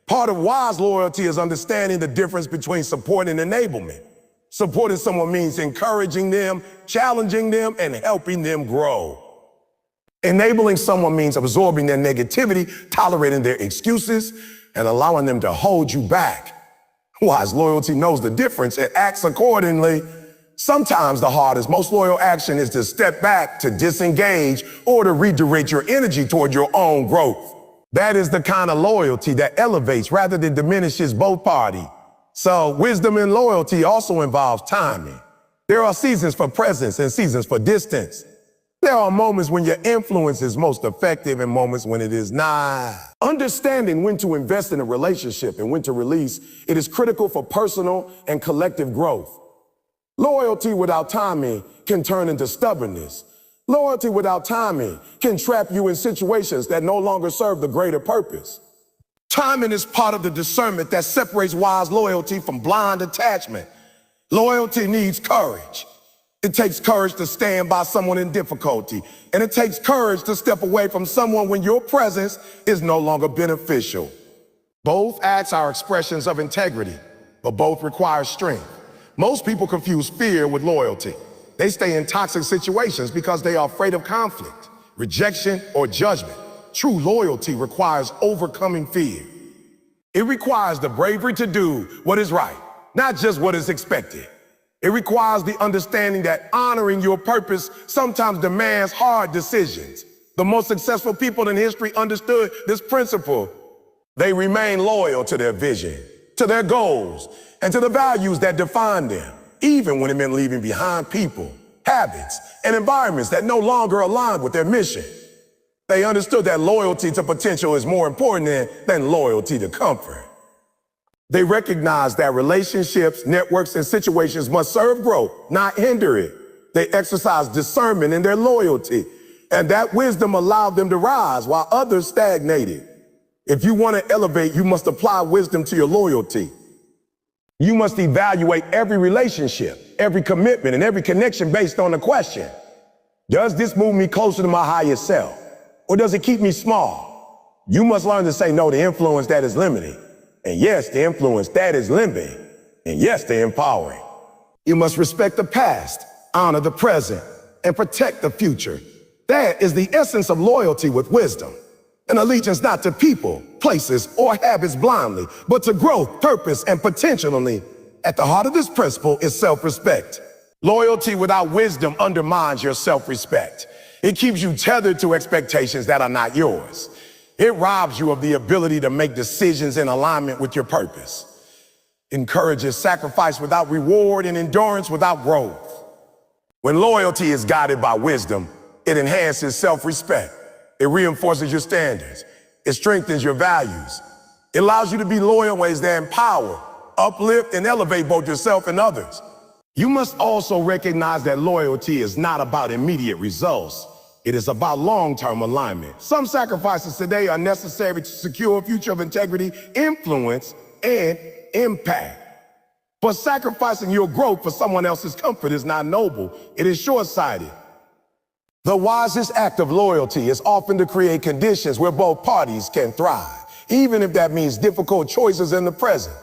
Part of wise loyalty is understanding the difference between support and enablement. Supporting someone means encouraging them, challenging them, and helping them grow. Enabling someone means absorbing their negativity, tolerating their excuses, and allowing them to hold you back. Wise loyalty knows the difference and acts accordingly. Sometimes the hardest, most loyal action is to step back, to disengage, or to redirect your energy toward your own growth. That is the kind of loyalty that elevates rather than diminishes both parties. So wisdom and loyalty also involves timing. There are seasons for presence and seasons for distance. There are moments when your influence is most effective and moments when it is not. Understanding when to invest in a relationship and when to release, it is critical for personal and collective growth. Loyalty without timing can turn into stubbornness. Loyalty without timing can trap you in situations that no longer serve the greater purpose. Timing is part of the discernment that separates wise loyalty from blind attachment. Loyalty needs courage. It takes courage to stand by someone in difficulty, and it takes courage to step away from someone when your presence is no longer beneficial. Both acts are expressions of integrity, but both require strength. Most people confuse fear with loyalty. They stay in toxic situations because they are afraid of conflict, rejection, or judgment. True loyalty requires overcoming fear. It requires the bravery to do what is right, not just what is expected. It requires the understanding that honoring your purpose sometimes demands hard decisions. The most successful people in history understood this principle. They remained loyal to their vision, to their goals, and to the values that define them, even when it meant leaving behind people, habits, and environments that no longer aligned with their mission. They understood that loyalty to potential is more important than loyalty to comfort. They recognized that relationships, networks, and situations must serve growth, not hinder it. They exercised discernment in their loyalty, and that wisdom allowed them to rise while others stagnated. If you want to elevate, you must apply wisdom to your loyalty. You must evaluate every relationship, every commitment, and every connection based on the question: does this move me closer to my highest self, or does it keep me small? You must learn to say no to influence that is limiting, and yes to influence that is limiting, and yes to empowering. You must respect the past, honor the present, and protect the future. That is the essence of loyalty with wisdom. An allegiance not to people, places, or habits blindly, but to growth, purpose, and potentially. At the heart of this principle is self-respect. Loyalty without wisdom undermines your self-respect. It keeps you tethered to expectations that are not yours. It robs you of the ability to make decisions in alignment with your purpose. Encourages sacrifice without reward and endurance without growth. When loyalty is guided by wisdom, it enhances self-respect. It reinforces your standards. It strengthens your values. It allows you to be loyal in ways that empower, uplift, and elevate both yourself and others. You must also recognize that loyalty is not about immediate results. It is about long-term alignment. Some sacrifices today are necessary to secure a future of integrity, influence, and impact. But sacrificing your growth for someone else's comfort is not noble. It is short-sighted. The wisest act of loyalty is often to create conditions where both parties can thrive, even if that means difficult choices in the present.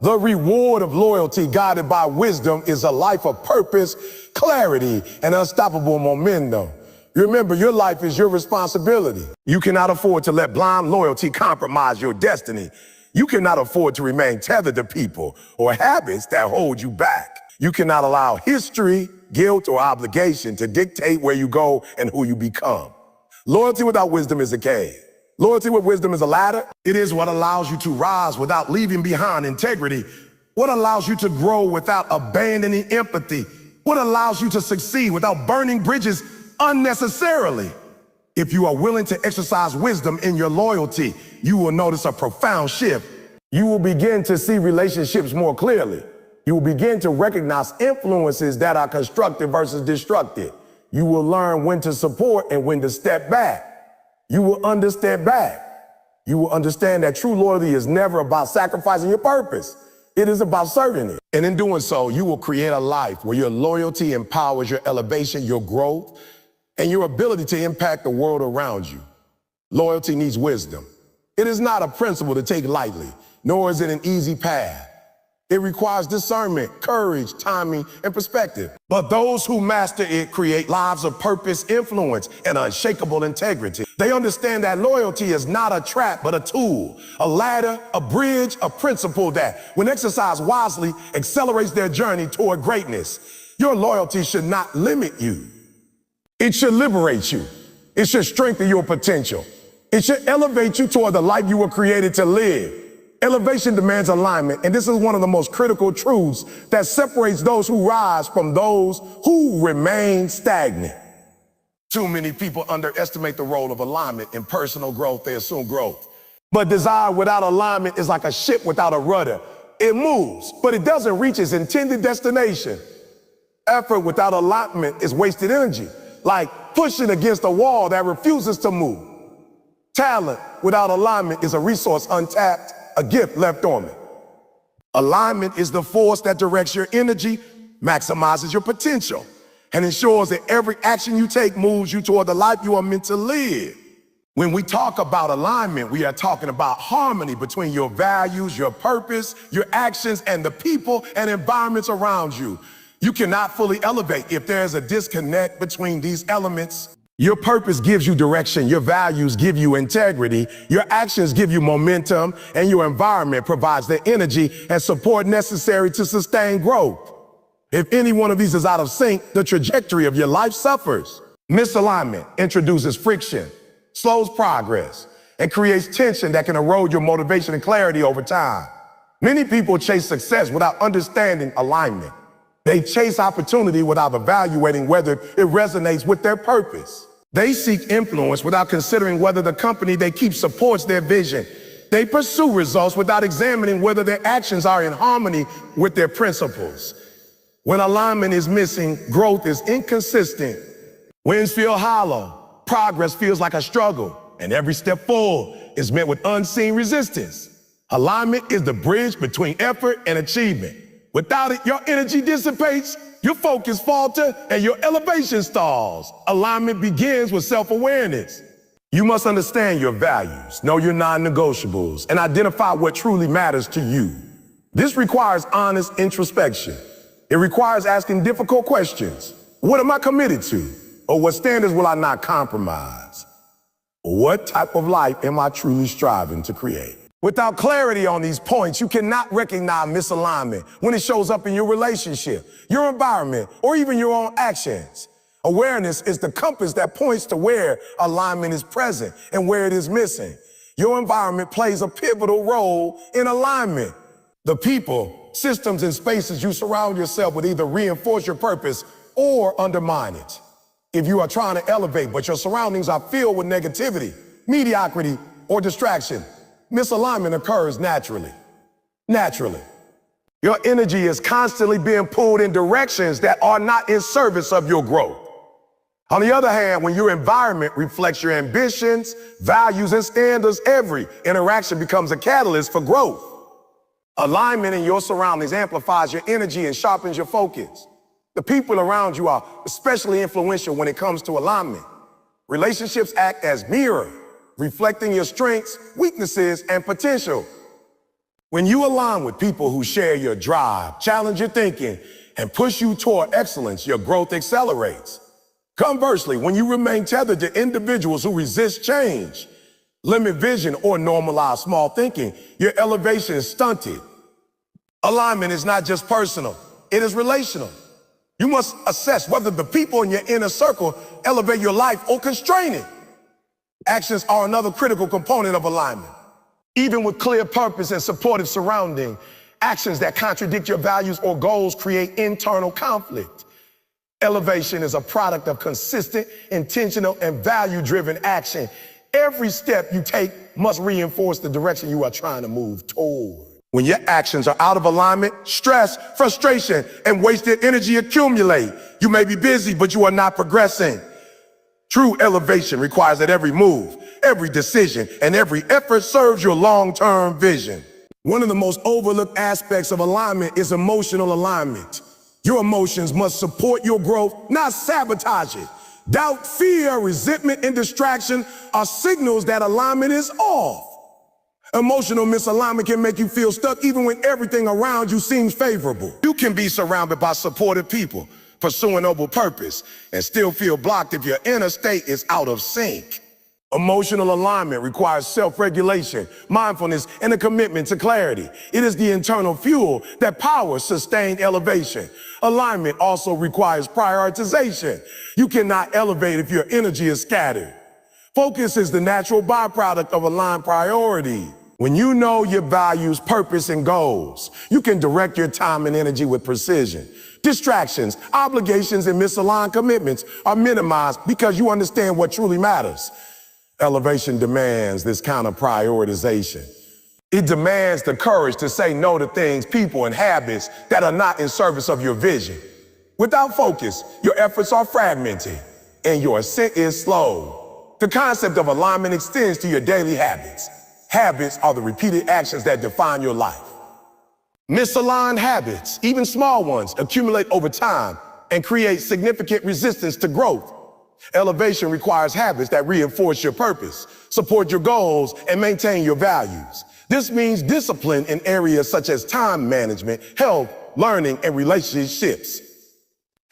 The reward of loyalty guided by wisdom is a life of purpose, clarity, and unstoppable momentum. Remember, your life is your responsibility. You cannot afford to let blind loyalty compromise your destiny. You cannot afford to remain tethered to people or habits that hold you back. You cannot allow history, guilt, or obligation to dictate where you go and who you become. Loyalty without wisdom is a cave. Loyalty with wisdom is a ladder. It is what allows you to rise without leaving behind integrity. What allows you to grow without abandoning empathy. What allows you to succeed without burning bridges unnecessarily. If you are willing to exercise wisdom in your loyalty, you will notice a profound shift. You will begin to see relationships more clearly. You will begin to recognize influences that are constructive versus destructive. You will learn when to support and when to step back. You will understep back. You will understand that true loyalty is never about sacrificing your purpose. It is about serving it. And in doing so, you will create a life where your loyalty empowers your elevation, your growth, and your ability to impact the world around you. Loyalty needs wisdom. It is not a principle to take lightly, nor is it an easy path. It requires discernment, courage, timing, and perspective. But those who master it create lives of purpose, influence, and unshakable integrity. They understand that loyalty is not a trap, but a tool, a ladder, a bridge, a principle that, when exercised wisely, accelerates their journey toward greatness. Your loyalty should not limit you. It should liberate you. It should strengthen your potential. It should elevate you toward the life you were created to live. Elevation demands alignment, and this is one of the most critical truths that separates those who rise from those who remain stagnant. Too many people underestimate the role of alignment in personal growth. They assume growth. But desire without alignment is like a ship without a rudder. It moves, but it doesn't reach its intended destination. Effort without alignment is wasted energy, like pushing against a wall that refuses to move. Talent without alignment is a resource untapped, a gift left dormant. Alignment is the force that directs your energy, maximizes your potential, and ensures that every action you take moves you toward the life you are meant to live. When we talk about alignment, we are talking about harmony between your values, your purpose, your actions, and the people and environments around you. You cannot fully elevate if there's a disconnect between these elements. Your purpose gives you direction, your values give you integrity, your actions give you momentum, and your environment provides the energy and support necessary to sustain growth. If any one of these is out of sync, the trajectory of your life suffers. Misalignment introduces friction, slows progress, and creates tension that can erode your motivation and clarity over time. Many people chase success without understanding alignment. They chase opportunity without evaluating whether it resonates with their purpose. They seek influence without considering whether the company they keep supports their vision. They pursue results without examining whether their actions are in harmony with their principles. When alignment is missing, growth is inconsistent. Winds feel hollow, progress feels like a struggle, and every step forward is met with unseen resistance. Alignment is the bridge between effort and achievement. Without it, your energy dissipates, your focus falters, and your elevation stalls. Alignment begins with self-awareness. You must understand your values, know your non-negotiables, and identify what truly matters to you. This requires honest introspection. It requires asking difficult questions. What am I committed to? Or what standards will I not compromise? What type of life am I truly striving to create? Without clarity on these points, you cannot recognize misalignment when it shows up in your relationship, your environment, or even your own actions. Awareness is the compass that points to where alignment is present and where it is missing. Your environment plays a pivotal role in alignment. The people, systems, and spaces you surround yourself with either reinforce your purpose or undermine it. If you are trying to elevate, but your surroundings are filled with negativity, mediocrity, or distraction, misalignment occurs naturally. Your energy is constantly being pulled in directions that are not in service of your growth. On the other hand, when your environment reflects your ambitions, values, and standards, every interaction becomes a catalyst for growth. Alignment in your surroundings amplifies your energy and sharpens your focus. The people around you are especially influential when it comes to alignment. Relationships act as mirrors, reflecting your strengths, weaknesses, and potential. When you align with people who share your drive, challenge your thinking, and push you toward excellence, your growth accelerates. Conversely, when you remain tethered to individuals who resist change, limit vision, or normalize small thinking, your elevation is stunted. Alignment is not just personal, it is relational. You must assess whether the people in your inner circle elevate your life or constrain it. Actions are another critical component of alignment. Even with clear purpose and supportive surrounding, actions that contradict your values or goals create internal conflict. Elevation is a product of consistent, intentional, and value-driven action. Every step you take must reinforce the direction you are trying to move toward. When your actions are out of alignment, stress, frustration, and wasted energy accumulate. You may be busy, but you are not progressing. True elevation requires that every move, every decision, and every effort serves your long-term vision. One of the most overlooked aspects of alignment is emotional alignment. Your emotions must support your growth, not sabotage it. Doubt, fear, resentment, and distraction are signals that alignment is off. Emotional misalignment can make you feel stuck even when everything around you seems favorable. You can be surrounded by supportive people, pursuing noble purpose, and still feel blocked if your inner state is out of sync. Emotional alignment requires self-regulation, mindfulness, and a commitment to clarity. It is the internal fuel that powers sustained elevation. Alignment also requires prioritization. You cannot elevate if your energy is scattered. Focus is the natural byproduct of aligned priority. When you know your values, purpose, and goals, you can direct your time and energy with precision. Distractions, obligations, and misaligned commitments are minimized because you understand what truly matters. Elevation demands this kind of prioritization. It demands the courage to say no to things, people, and habits that are not in service of your vision. Without focus, your efforts are fragmented and your ascent is slow. The concept of alignment extends to your daily habits. Habits are the repeated actions that define your life. Misaligned habits, even small ones, accumulate over time and create significant resistance to growth. Elevation requires habits that reinforce your purpose, support your goals, and maintain your values. This means discipline in areas such as time management, health, learning, and relationships.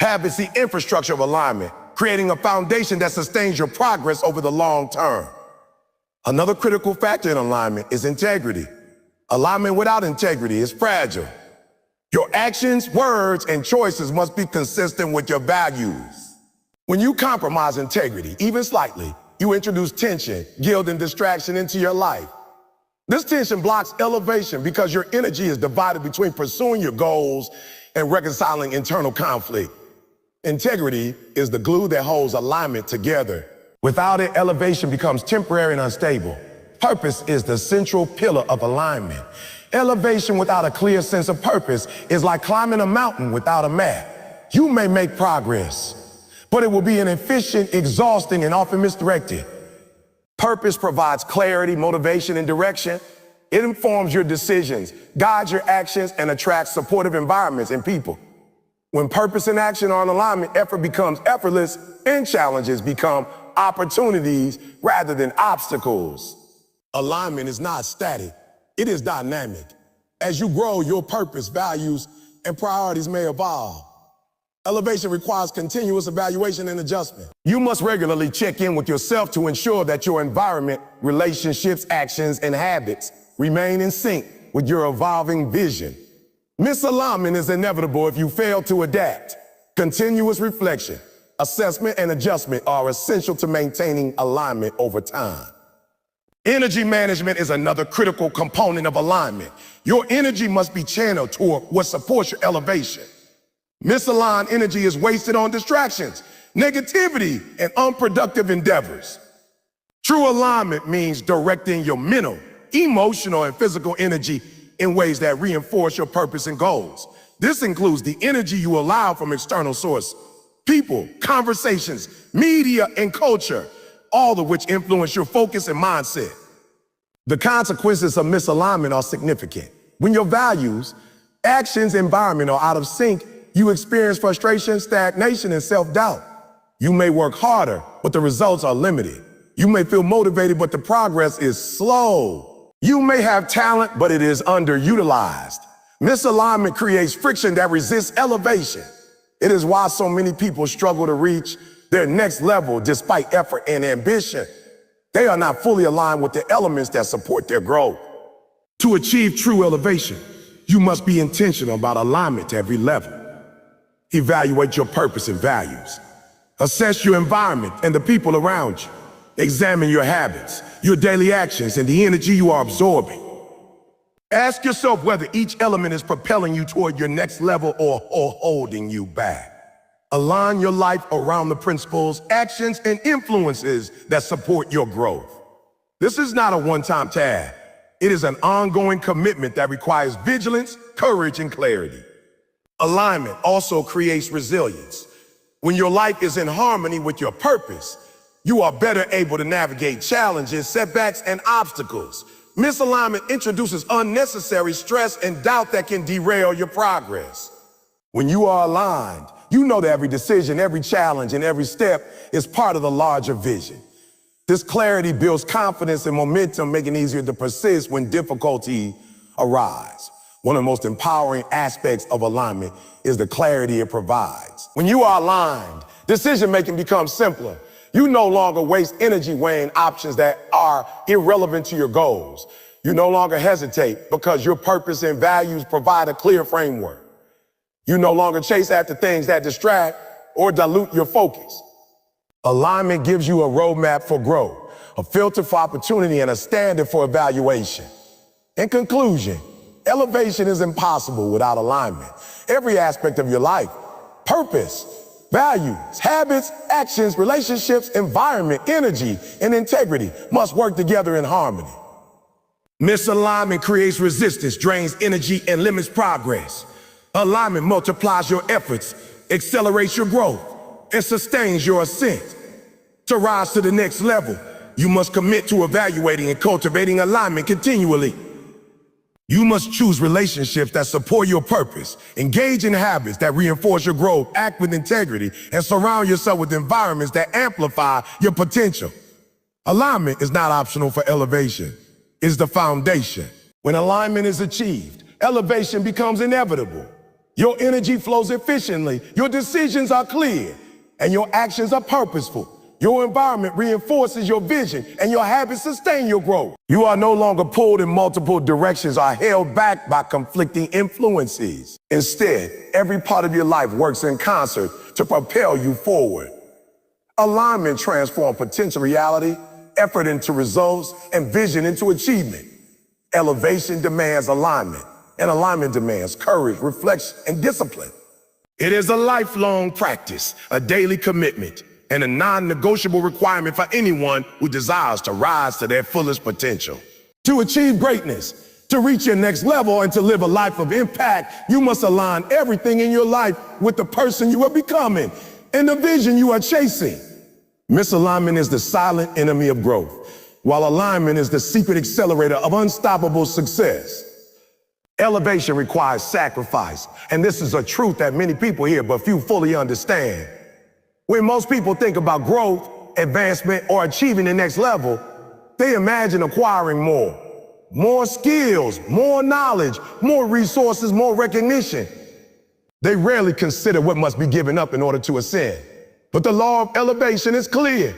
Habits, the infrastructure of alignment, creating a foundation that sustains your progress over the long term. Another critical factor in alignment is integrity. Alignment without integrity is fragile. Your actions, words, and choices must be consistent with your values. When you compromise integrity, even slightly, you introduce tension, guilt, and distraction into your life. This tension blocks elevation because your energy is divided between pursuing your goals and reconciling internal conflict. Integrity is the glue that holds alignment together. Without it, elevation becomes temporary and unstable. Purpose is the central pillar of alignment. Elevation without a clear sense of purpose is like climbing a mountain without a map. You may make progress, but it will be inefficient, exhausting, and often misdirected. Purpose provides clarity, motivation, and direction. It informs your decisions, guides your actions, and attracts supportive environments and people. When purpose and action are in alignment, effort becomes effortless and challenges become opportunities rather than obstacles. Alignment is not static, it is dynamic. As you grow, your purpose, values, and priorities may evolve. Elevation requires continuous evaluation and adjustment. You must regularly check in with yourself to ensure that your environment, relationships, actions, and habits remain in sync with your evolving vision. Misalignment is inevitable if you fail to adapt. Continuous reflection, assessment, and adjustment are essential to maintaining alignment over time. Energy management is another critical component of alignment. Your energy must be channeled toward what supports your elevation. Misaligned energy is wasted on distractions, negativity, and unproductive endeavors. True alignment means directing your mental, emotional, and physical energy in ways that reinforce your purpose and goals. This includes the energy you allow from external sources, people, conversations, media, and culture, all of which influence your focus and mindset. The consequences of misalignment are significant. When your values, actions, and environment are out of sync, you experience frustration, stagnation, and self-doubt. You may work harder, but the results are limited. You may feel motivated, but the progress is slow. You may have talent, but it is underutilized. Misalignment creates friction that resists elevation. It is why so many people struggle to reach their next level despite effort and ambition. They are not fully aligned with the elements that support their growth. To achieve true elevation, you must be intentional about alignment at every level. Evaluate your purpose and values. Assess your environment and the people around you. Examine your habits, your daily actions, and the energy you are absorbing. Ask yourself whether each element is propelling you toward your next level or holding you back. Align your life around the principles, actions, and influences that support your growth. This is not a one-time task. It is an ongoing commitment that requires vigilance, courage, and clarity. Alignment also creates resilience. When your life is in harmony with your purpose, you are better able to navigate challenges, setbacks, and obstacles. Misalignment introduces unnecessary stress and doubt that can derail your progress. When you are aligned, you know that every decision, every challenge, and every step is part of the larger vision. This clarity builds confidence and momentum, making it easier to persist when difficulty arise. One of the most empowering aspects of alignment is the clarity it provides. When you are aligned, decision-making becomes simpler. You no longer waste energy weighing options that are irrelevant to your goals. You no longer hesitate because your purpose and values provide a clear framework. You no longer chase after things that distract or dilute your focus. Alignment gives you a roadmap for growth, a filter for opportunity, and a standard for evaluation. In conclusion, elevation is impossible without alignment. Every aspect of your life, purpose, values, habits, actions, relationships, environment, energy, and integrity must work together in harmony. Misalignment creates resistance, drains energy, and limits progress. Alignment multiplies your efforts, accelerates your growth, and sustains your ascent. To rise to the next level, you must commit to evaluating and cultivating alignment continually. You must choose relationships that support your purpose, engage in habits that reinforce your growth, act with integrity, and surround yourself with environments that amplify your potential. Alignment is not optional for elevation. It's the foundation. When alignment is achieved, elevation becomes inevitable. Your energy flows efficiently, your decisions are clear, and your actions are purposeful. Your environment reinforces your vision, and your habits sustain your growth. You are no longer pulled in multiple directions or held back by conflicting influences. Instead, every part of your life works in concert to propel you forward. Alignment transforms potential reality, effort into results, and vision into achievement. Elevation demands alignment, and alignment demands courage, reflection, and discipline. It is a lifelong practice, a daily commitment, and a non-negotiable requirement for anyone who desires to rise to their fullest potential. To achieve greatness, to reach your next level, and to live a life of impact, you must align everything in your life with the person you are becoming and the vision you are chasing. Misalignment is the silent enemy of growth, while alignment is the secret accelerator of unstoppable success. Elevation requires sacrifice, and this is a truth that many people hear but few fully understand. When most people think about growth, advancement, or achieving the next level, they imagine acquiring more skills, more knowledge, more resources, more recognition. They rarely consider what must be given up in order to ascend. But the law of elevation is clear.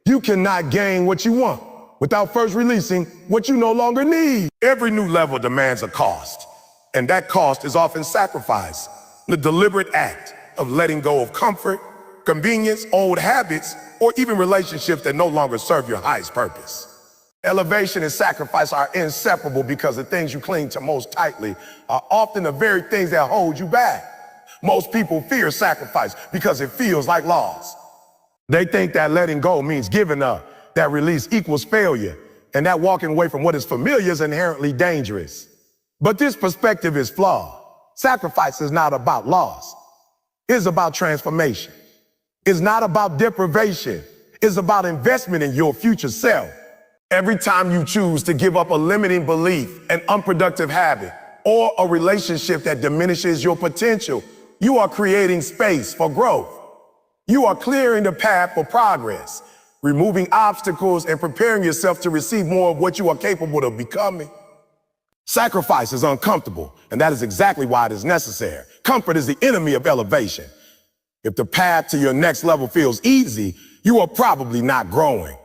You cannot gain what you want without first releasing what you no longer need. Every new level demands a cost, and that cost is often sacrifice, the deliberate act of letting go of comfort, convenience, old habits, or even relationships that no longer serve your highest purpose. Elevation and sacrifice are inseparable because the things you cling to most tightly are often the very things that hold you back. Most people fear sacrifice because it feels like loss. They think that letting go means giving up, that release equals failure, and that walking away from what is familiar is inherently dangerous. But this perspective is flawed. Sacrifice is not about loss. It's about transformation. It's not about deprivation. It's about investment in your future self. Every time you choose to give up a limiting belief, an unproductive habit, or a relationship that diminishes your potential, you are creating space for growth. You are clearing the path for progress, removing obstacles and preparing yourself to receive more of what you are capable of becoming. Sacrifice is uncomfortable, and that is exactly why it is necessary. Comfort is the enemy of elevation. If the path to your next level feels easy, you are probably not growing.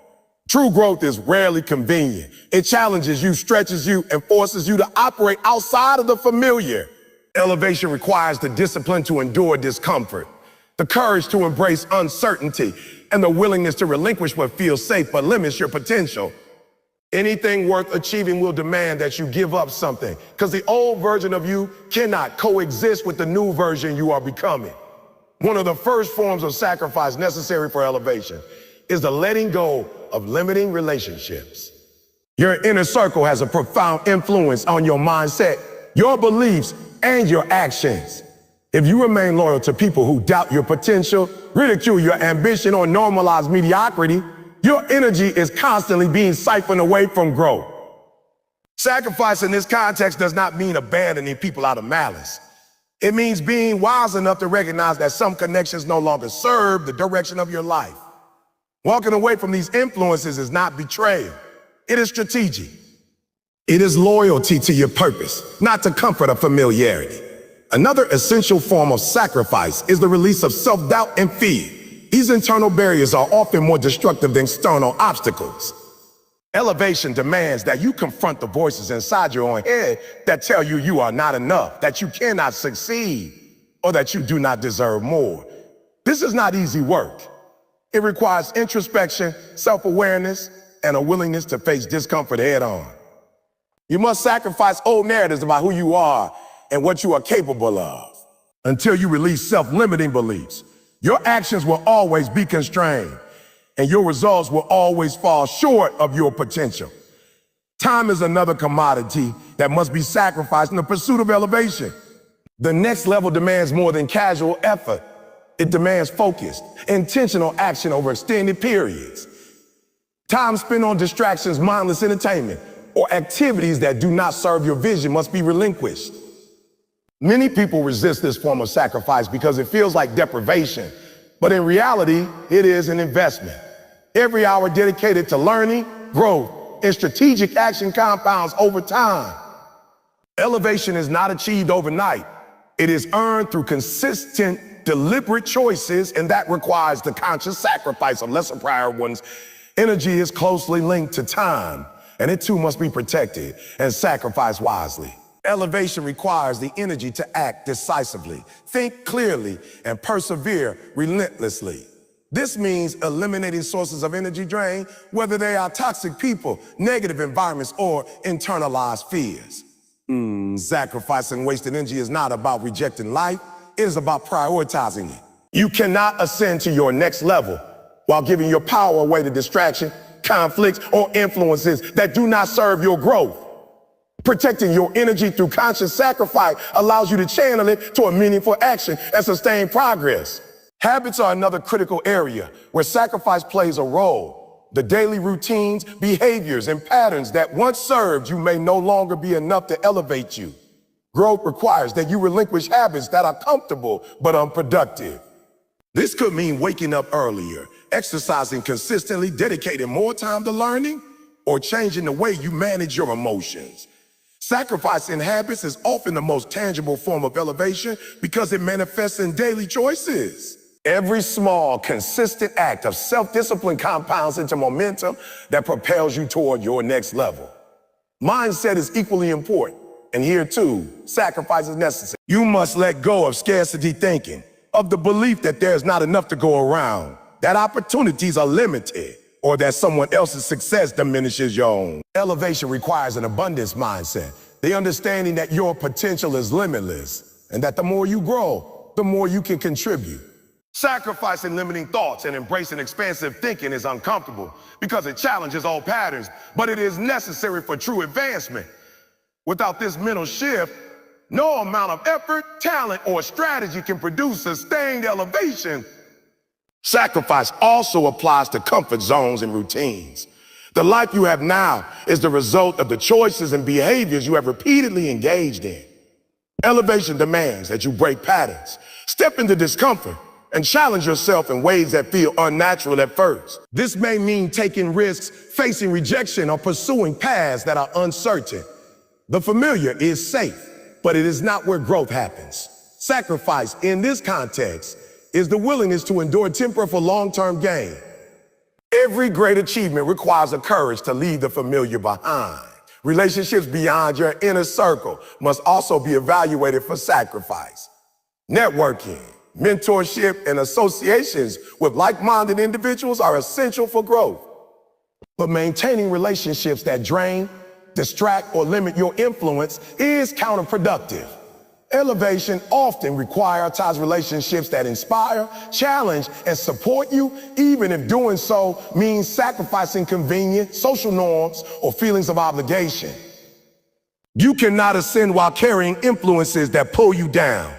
True growth is rarely convenient. It challenges you, stretches you, and forces you to operate outside of the familiar. Elevation requires the discipline to endure discomfort, the courage to embrace uncertainty, and the willingness to relinquish what feels safe but limits your potential. Anything worth achieving will demand that you give up something, because the old version of you cannot coexist with the new version you are becoming. One of the first forms of sacrifice necessary for elevation is the letting go of limiting relationships. Your inner circle has a profound influence on your mindset, your beliefs, and your actions. If you remain loyal to people who doubt your potential, ridicule your ambition, or normalize mediocrity, your energy is constantly being siphoned away from growth. Sacrifice in this context does not mean abandoning people out of malice. It means being wise enough to recognize that some connections no longer serve the direction of your life. Walking away from these influences is not betrayal. It is strategic. It is loyalty to your purpose, not to comfort or familiarity. Another essential form of sacrifice is the release of self-doubt and fear. These internal barriers are often more destructive than external obstacles. Elevation demands that you confront the voices inside your own head that tell you you are not enough, that you cannot succeed, or that you do not deserve more. This is not easy work. It requires introspection, self-awareness, and a willingness to face discomfort head on. You must sacrifice old narratives about who you are and what you are capable of. Until you release self-limiting beliefs, your actions will always be constrained, and your results will always fall short of your potential. Time is another commodity that must be sacrificed in the pursuit of elevation. The next level demands more than casual effort. It demands focused, intentional action over extended periods. Time spent on distractions, mindless entertainment, or activities that do not serve your vision must be relinquished. Many people resist this form of sacrifice because it feels like deprivation, but in reality, it is an investment. Every hour dedicated to learning, growth, and strategic action compounds over time. Elevation is not achieved overnight. It is earned through consistent, deliberate choices, and that requires the conscious sacrifice of lesser prior ones. Energy is closely linked to time, and it too must be protected and sacrificed wisely. Elevation requires the energy to act decisively, think clearly, and persevere relentlessly. This means eliminating sources of energy drain, whether they are toxic people, negative environments, or internalized fears. Sacrificing wasted energy is not about rejecting life, it is about prioritizing it. You cannot ascend to your next level while giving your power away to distraction, conflicts, or influences that do not serve your growth. Protecting your energy through conscious sacrifice allows you to channel it to a meaningful action and sustain progress. Habits are another critical area where sacrifice plays a role. The daily routines, behaviors, and patterns that once served you may no longer be enough to elevate you. Growth requires that you relinquish habits that are comfortable but unproductive. This could mean waking up earlier, exercising consistently, dedicating more time to learning, or changing the way you manage your emotions. Sacrificing habits is often the most tangible form of elevation because it manifests in daily choices. Every small, consistent act of self-discipline compounds into momentum that propels you toward your next level. Mindset is equally important, and here too, sacrifice is necessary. You must let go of scarcity thinking, of the belief that there's not enough to go around, that opportunities are limited, or that someone else's success diminishes your own. Elevation requires an abundance mindset, the understanding that your potential is limitless, and that the more you grow, the more you can contribute. Sacrificing limiting thoughts and embracing expansive thinking is uncomfortable because it challenges old patterns, but it is necessary for true advancement. Without this mental shift, no amount of effort, talent, or strategy can produce sustained elevation. Sacrifice also applies to comfort zones and routines. The life you have now is the result of the choices and behaviors you have repeatedly engaged in. Elevation demands that you break patterns, step into discomfort, and challenge yourself in ways that feel unnatural at first. This may mean taking risks, facing rejection, or pursuing paths that are uncertain. The familiar is safe, but it is not where growth happens. Sacrifice in this context is the willingness to endure temporary for long-term gain. Every great achievement requires a courage to leave the familiar behind. Relationships beyond your inner circle must also be evaluated for sacrifice. Networking, mentorship, and associations with like-minded individuals are essential for growth. But maintaining relationships that drain, distract, or limit your influence is counterproductive. Elevation often requires relationships that inspire, challenge, and support you, even if doing so means sacrificing convenience, social norms, or feelings of obligation. You cannot ascend while carrying influences that pull you down.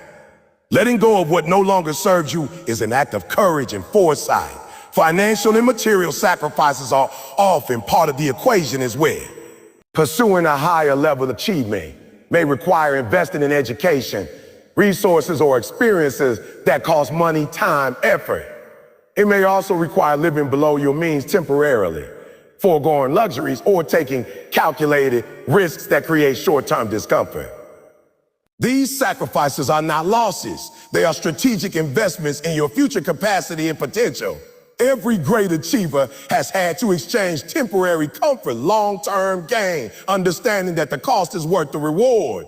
Letting go of what no longer serves you is an act of courage and foresight. Financial and material sacrifices are often part of the equation as well. Pursuing a higher level of achievement may require investing in education, resources, or experiences that cost money, time, effort. It may also require living below your means temporarily, foregoing luxuries, or taking calculated risks that create short-term discomfort. These sacrifices are not losses. They are strategic investments in your future capacity and potential. Every great achiever has had to exchange temporary comfort, long-term gain, understanding that the cost is worth the reward.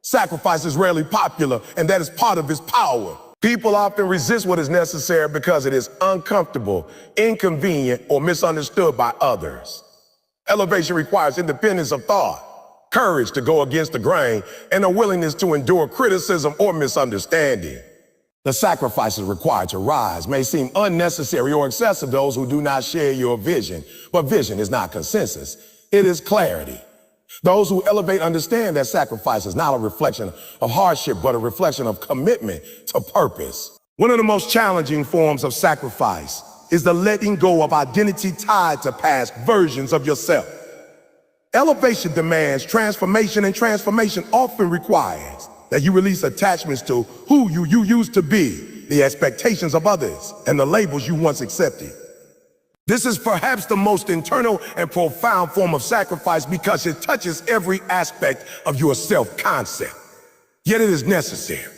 Sacrifice is rarely popular, and that is part of its power. People often resist what is necessary because it is uncomfortable, inconvenient, or misunderstood by others. Elevation requires independence of thought, courage to go against the grain, and a willingness to endure criticism or misunderstanding. The sacrifices required to rise may seem unnecessary or excessive to those who do not share your vision, but vision is not consensus. It is clarity. Those who elevate understand that sacrifice is not a reflection of hardship, but a reflection of commitment to purpose. One of the most challenging forms of sacrifice is the letting go of identity tied to past versions of yourself. Elevation demands transformation, and transformation often requires that you release attachments to who you used to be, the expectations of others, and the labels you once accepted. This is perhaps the most internal and profound form of sacrifice because it touches every aspect of your self-concept. Yet it is necessary.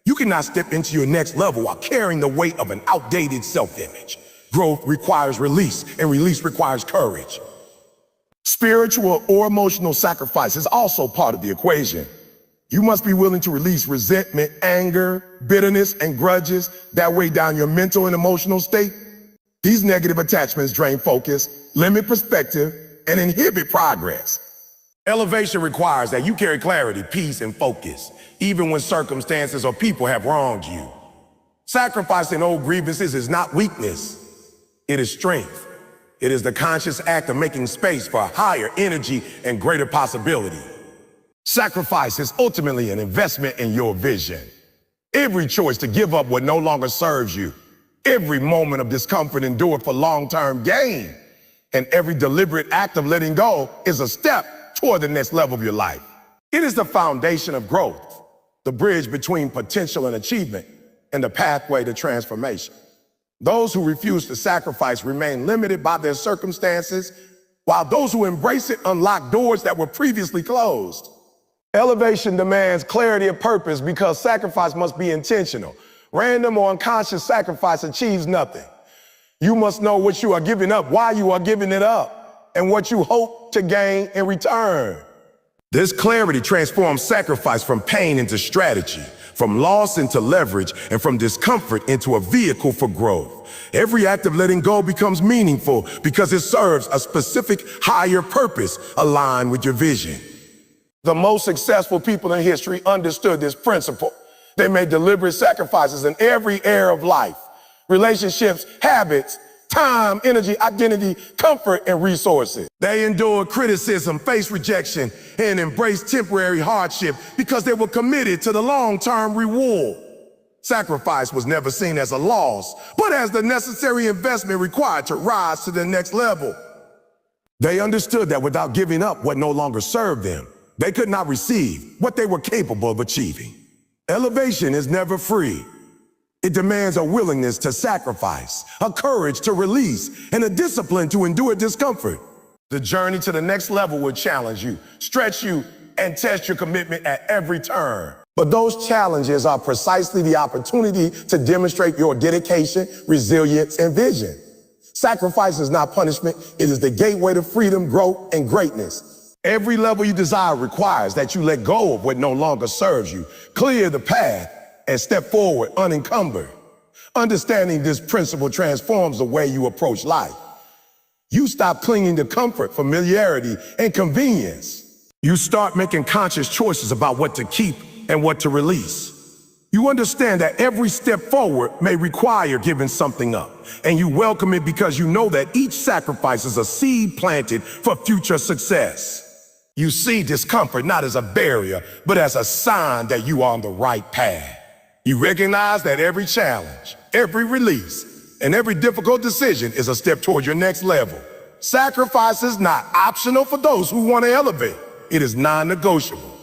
You cannot step into your next level while carrying the weight of an outdated self-image. Growth requires release, and release requires courage. Spiritual or emotional sacrifice is also part of the equation. You must be willing to release resentment, anger, bitterness, and grudges that weigh down your mental and emotional state. These negative attachments drain focus, limit perspective, and inhibit progress. Elevation requires that you carry clarity, peace, and focus, even when circumstances or people have wronged you. Sacrificing old grievances is not weakness, it is strength. It is the conscious act of making space for higher energy and greater possibility. Sacrifice is ultimately an investment in your vision. Every choice to give up what no longer serves you, every moment of discomfort endured for long-term gain, and every deliberate act of letting go is a step toward the next level of your life. It is the foundation of growth, the bridge between potential and achievement, and the pathway to transformation. Those who refuse to sacrifice remain limited by their circumstances, while those who embrace it unlock doors that were previously closed. Elevation demands clarity of purpose because sacrifice must be intentional. Random or unconscious sacrifice achieves nothing. You must know what you are giving up, why you are giving it up, and what you hope to gain in return. This clarity transforms sacrifice from pain into strategy, from loss into leverage, and from discomfort into a vehicle for growth. Every act of letting go becomes meaningful because it serves a specific higher purpose aligned with your vision. The most successful people in history understood this principle. They made deliberate sacrifices in every area of life: relationships, habits, time, energy, identity, comfort, and resources. They endured criticism, faced rejection, and embraced temporary hardship because they were committed to the long-term reward. Sacrifice was never seen as a loss, but as the necessary investment required to rise to the next level. They understood that without giving up what no longer served them, they could not receive what they were capable of achieving. Elevation is never free. It demands a willingness to sacrifice, a courage to release, and a discipline to endure discomfort. The journey to the next level will challenge you, stretch you, and test your commitment at every turn. But those challenges are precisely the opportunity to demonstrate your dedication, resilience, and vision. Sacrifice is not punishment. It is the gateway to freedom, growth, and greatness. Every level you desire requires that you let go of what no longer serves you, clear the path, and step forward unencumbered. Understanding this principle transforms the way you approach life. You stop clinging to comfort, familiarity, and convenience. You start making conscious choices about what to keep and what to release. You understand that every step forward may require giving something up, and you welcome it because you know that each sacrifice is a seed planted for future success. You see discomfort not as a barrier, but as a sign that you are on the right path. You recognize that every challenge, every release, and every difficult decision is a step toward your next level. Sacrifice is not optional for those who want to elevate. It is non-negotiable.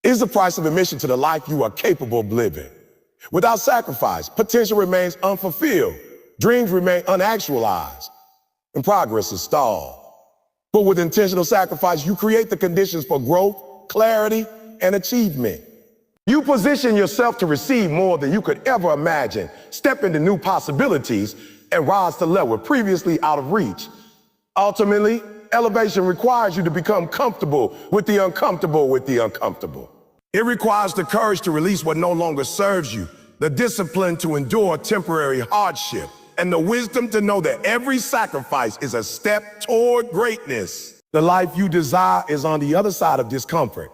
It is the price of admission to the life you are capable of living. Without sacrifice, potential remains unfulfilled, dreams remain unactualized, and progress is stalled. But with intentional sacrifice, you create the conditions for growth, clarity, and achievement. You position yourself to receive more than you could ever imagine, step into new possibilities, and rise to levels previously out of reach. Ultimately, elevation requires you to become comfortable with the uncomfortable. It requires the courage to release what no longer serves you, the discipline to endure temporary hardship, and the wisdom to know that every sacrifice is a step toward greatness. The life you desire is on the other side of discomfort,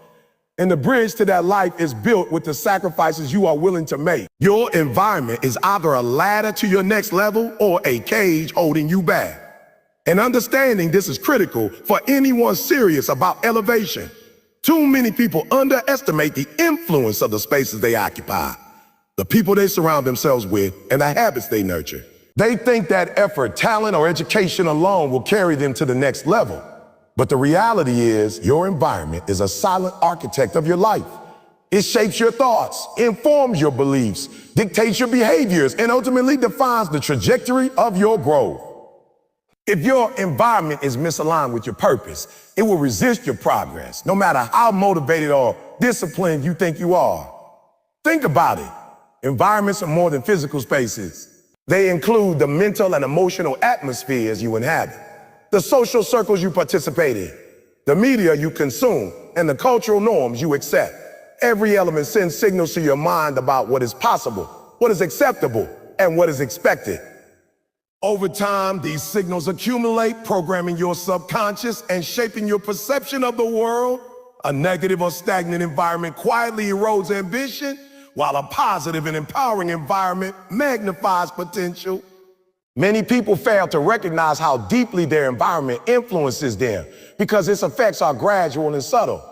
and the bridge to that life is built with the sacrifices you are willing to make. Your environment is either a ladder to your next level or a cage holding you back. And understanding this is critical for anyone serious about elevation. Too many people underestimate the influence of the spaces they occupy, the people they surround themselves with, and the habits they nurture. They think that effort, talent, or education alone will carry them to the next level. But the reality is, your environment is a silent architect of your life. It shapes your thoughts, informs your beliefs, dictates your behaviors, and ultimately defines the trajectory of your growth. If your environment is misaligned with your purpose, it will resist your progress, no matter how motivated or disciplined you think you are. Think about it. Environments are more than physical spaces. They include the mental and emotional atmospheres you inhabit, the social circles you participate in, the media you consume, and the cultural norms you accept. Every element sends signals to your mind about what is possible, what is acceptable, and what is expected. Over time, these signals accumulate, programming your subconscious and shaping your perception of the world. A negative or stagnant environment quietly erodes ambition, while a positive and empowering environment magnifies potential. Many people fail to recognize how deeply their environment influences them because its effects are gradual and subtle.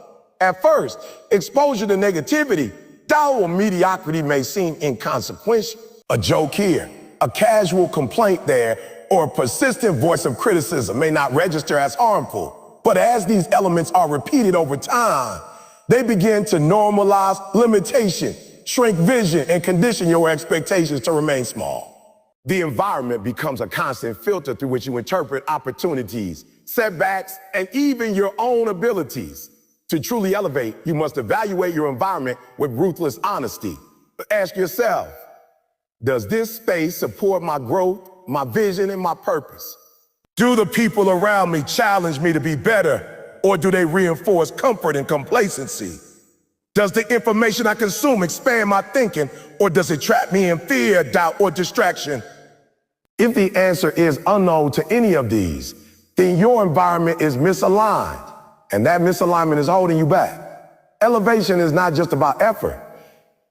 At first, exposure to negativity, doubt, or mediocrity may seem inconsequential. A joke here, a casual complaint there, or a persistent voice of criticism may not register as harmful. But as these elements are repeated over time, they begin to normalize limitation, shrink vision, and condition your expectations to remain small. The environment becomes a constant filter through which you interpret opportunities, setbacks, and even your own abilities. To truly elevate, you must evaluate your environment with ruthless honesty. But ask yourself, does this space support my growth, my vision, and my purpose? Do the people around me challenge me to be better, or do they reinforce comfort and complacency? Does the information I consume expand my thinking, or does it trap me in fear, doubt, or distraction? If the answer is unknown to any of these, then your environment is misaligned, and that misalignment is holding you back. Elevation is not just about effort.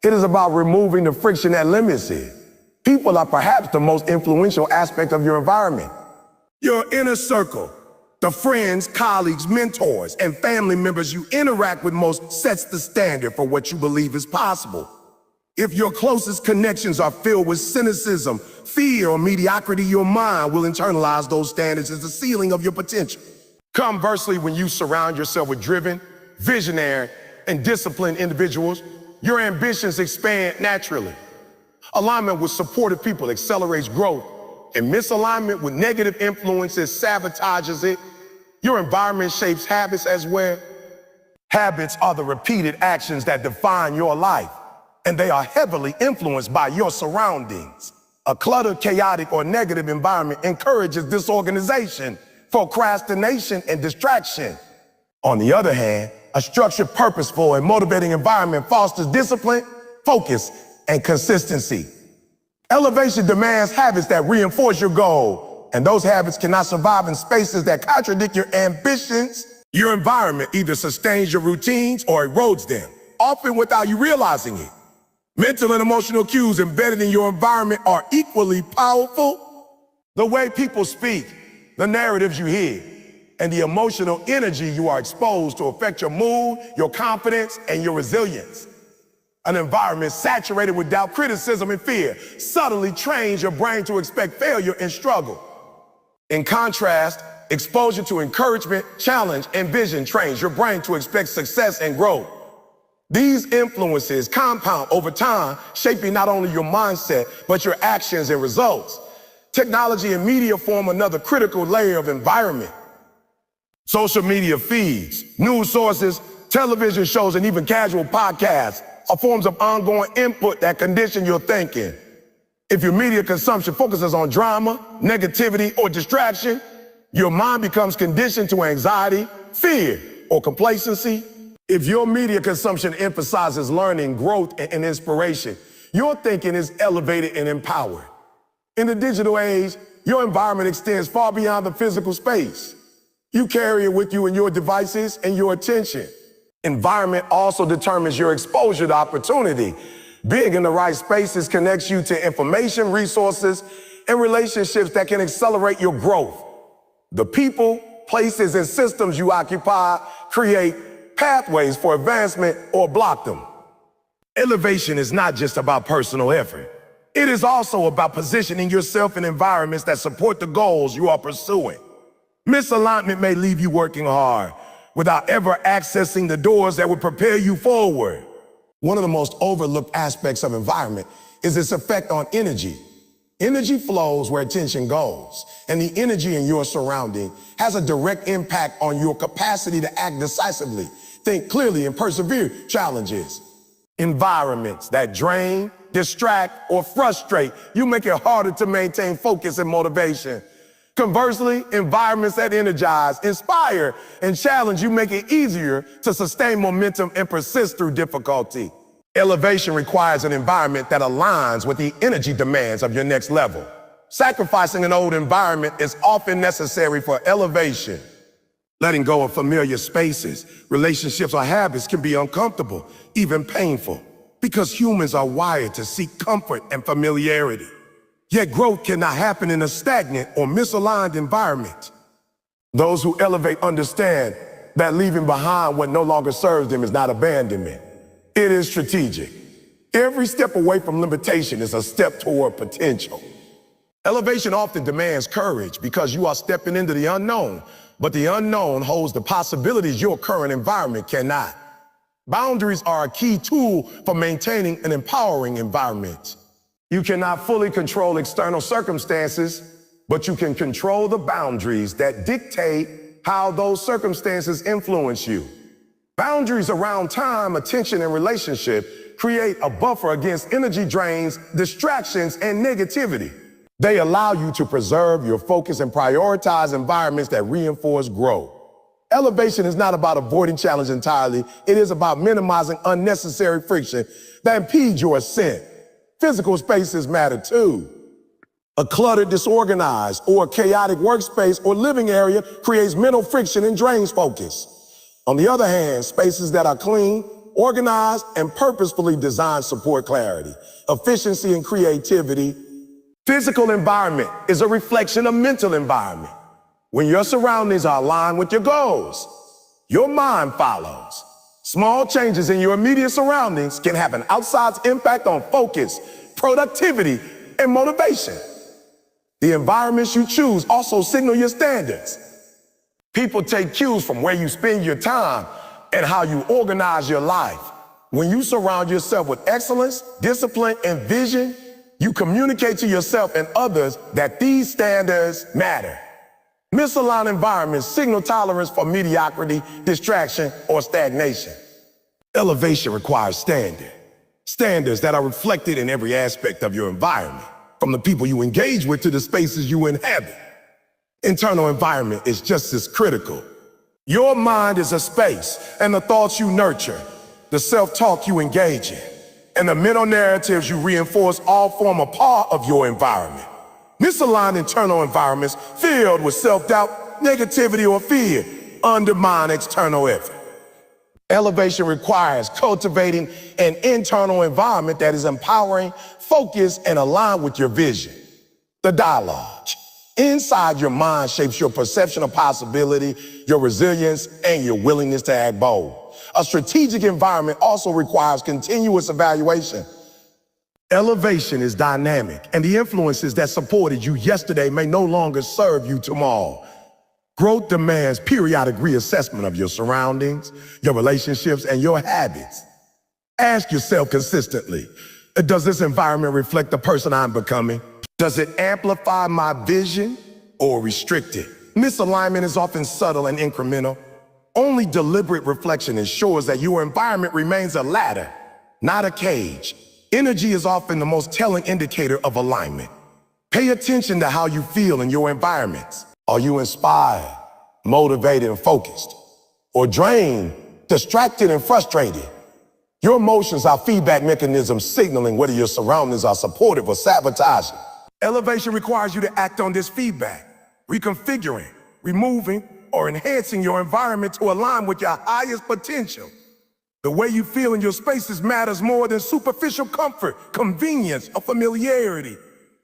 It is about removing the friction that limits it. People are perhaps the most influential aspect of your environment. Your inner circle, the friends, colleagues, mentors, and family members you interact with most sets the standard for what you believe is possible. If your closest connections are filled with cynicism, fear, or mediocrity, your mind will internalize those standards as the ceiling of your potential. Conversely, when you surround yourself with driven, visionary, and disciplined individuals, your ambitions expand naturally. Alignment with supportive people accelerates growth, and misalignment with negative influences sabotages it. Your environment shapes habits as well. Habits are the repeated actions that define your life, and they are heavily influenced by your surroundings. A cluttered, chaotic, or negative environment encourages disorganization, procrastination, and distraction. On the other hand, a structured, purposeful, and motivating environment fosters discipline, focus, and consistency. Elevation demands habits that reinforce your goal, and those habits cannot survive in spaces that contradict your ambitions. Your environment either sustains your routines or erodes them, often without you realizing it. Mental and emotional cues embedded in your environment are equally powerful. The way people speak, the narratives you hear, and the emotional energy you are exposed to affect your mood, your confidence, and your resilience. An environment saturated with doubt, criticism, and fear subtly trains your brain to expect failure and struggle. In contrast, exposure to encouragement, challenge, and vision trains your brain to expect success and growth. These influences compound over time, shaping not only your mindset, but your actions and results. Technology and media form another critical layer of environment. Social media feeds, news sources, television shows, and even casual podcasts are forms of ongoing input that condition your thinking. If your media consumption focuses on drama, negativity, or distraction, your mind becomes conditioned to anxiety, fear, or complacency. If your media consumption emphasizes learning, growth, and inspiration, your thinking is elevated and empowered. In the digital age, your environment extends far beyond the physical space. You carry it with you in your devices and your attention. Environment also determines your exposure to opportunity. Being in the right spaces connects you to information, resources, and relationships that can accelerate your growth. The people, places, and systems you occupy create pathways for advancement or block them. Elevation is not just about personal effort. It is also about positioning yourself in environments that support the goals you are pursuing. Misalignment may leave you working hard without ever accessing the doors that would propel you forward. One of the most overlooked aspects of environment is its effect on energy. Energy flows where attention goes, and the energy in your surrounding has a direct impact on your capacity to act decisively, think clearly, and persevere challenges. Environments that drain, distract, or frustrate you make it harder to maintain focus and motivation. Conversely, environments that energize, inspire, and challenge you make it easier to sustain momentum and persist through difficulty. Elevation requires an environment that aligns with the energy demands of your next level. Sacrificing an old environment is often necessary for elevation. Letting go of familiar spaces, relationships, or habits can be uncomfortable, even painful, because humans are wired to seek comfort and familiarity. Yet growth cannot happen in a stagnant or misaligned environment. Those who elevate understand that leaving behind what no longer serves them is not abandonment. It is strategic. Every step away from limitation is a step toward potential. Elevation often demands courage because you are stepping into the unknown, but the unknown holds the possibilities your current environment cannot. Boundaries are a key tool for maintaining an empowering environment. You cannot fully control external circumstances, but you can control the boundaries that dictate how those circumstances influence you. Boundaries around time, attention, and relationship create a buffer against energy drains, distractions, and negativity. They allow you to preserve your focus and prioritize environments that reinforce growth. Elevation is not about avoiding challenge entirely. It is about minimizing unnecessary friction that impedes your ascent. Physical spaces matter too. A cluttered, disorganized, or chaotic workspace or living area creates mental friction and drains focus. On the other hand, spaces that are clean, organized, and purposefully designed support clarity, efficiency, and creativity. Physical environment is a reflection of mental environment. When your surroundings are aligned with your goals, your mind follows. Small changes in your immediate surroundings can have an outsized impact on focus, productivity, and motivation. The environments you choose also signal your standards. People take cues from where you spend your time and how you organize your life. When you surround yourself with excellence, discipline, and vision, you communicate to yourself and others that these standards matter. Misaligned environments signal tolerance for mediocrity, distraction, or stagnation. Elevation requires standards that are reflected in every aspect of your environment, from the people you engage with to the spaces you inhabit. Internal environment is just as critical. Your mind is a space, and the thoughts you nurture, the self-talk you engage in, and the mental narratives you reinforce all form a part of your environment. Misaligned internal environments filled with self-doubt, negativity, or fear undermine external effort. Elevation requires cultivating an internal environment that is empowering, focused, and aligned with your vision. The dialogue inside your mind shapes your perception of possibility, your resilience, and your willingness to act bold. A strategic environment also requires continuous evaluation. Elevation is dynamic, and the influences that supported you yesterday may no longer serve you tomorrow. Growth demands periodic reassessment of your surroundings, your relationships, and your habits. Ask yourself consistently, does this environment reflect the person I'm becoming? Does it amplify my vision or restrict it? Misalignment is often subtle and incremental. Only deliberate reflection ensures that your environment remains a ladder, not a cage. Energy is often the most telling indicator of alignment. Pay attention to how you feel in your environments. Are you inspired, motivated, and focused? Or drained, distracted, and frustrated? Your emotions are feedback mechanisms signaling whether your surroundings are supportive or sabotaging. Elevation requires you to act on this feedback, reconfiguring, removing, or enhancing your environment to align with your highest potential. The way you feel in your spaces matters more than superficial comfort, convenience, or familiarity.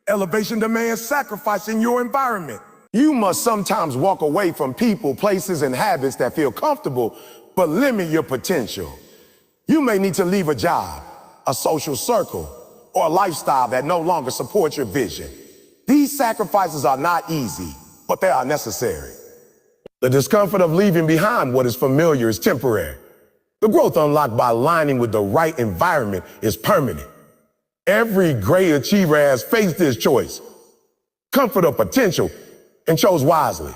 Elevation demands sacrifice in your environment. You must sometimes walk away from people, places, and habits that feel comfortable, but limit your potential. You may need to leave a job, a social circle, or a lifestyle that no longer supports your vision. These sacrifices are not easy, but they are necessary. The discomfort of leaving behind what is familiar is temporary. The growth unlocked by aligning with the right environment is permanent. Every great achiever has faced this choice, comfort or potential, and chose wisely.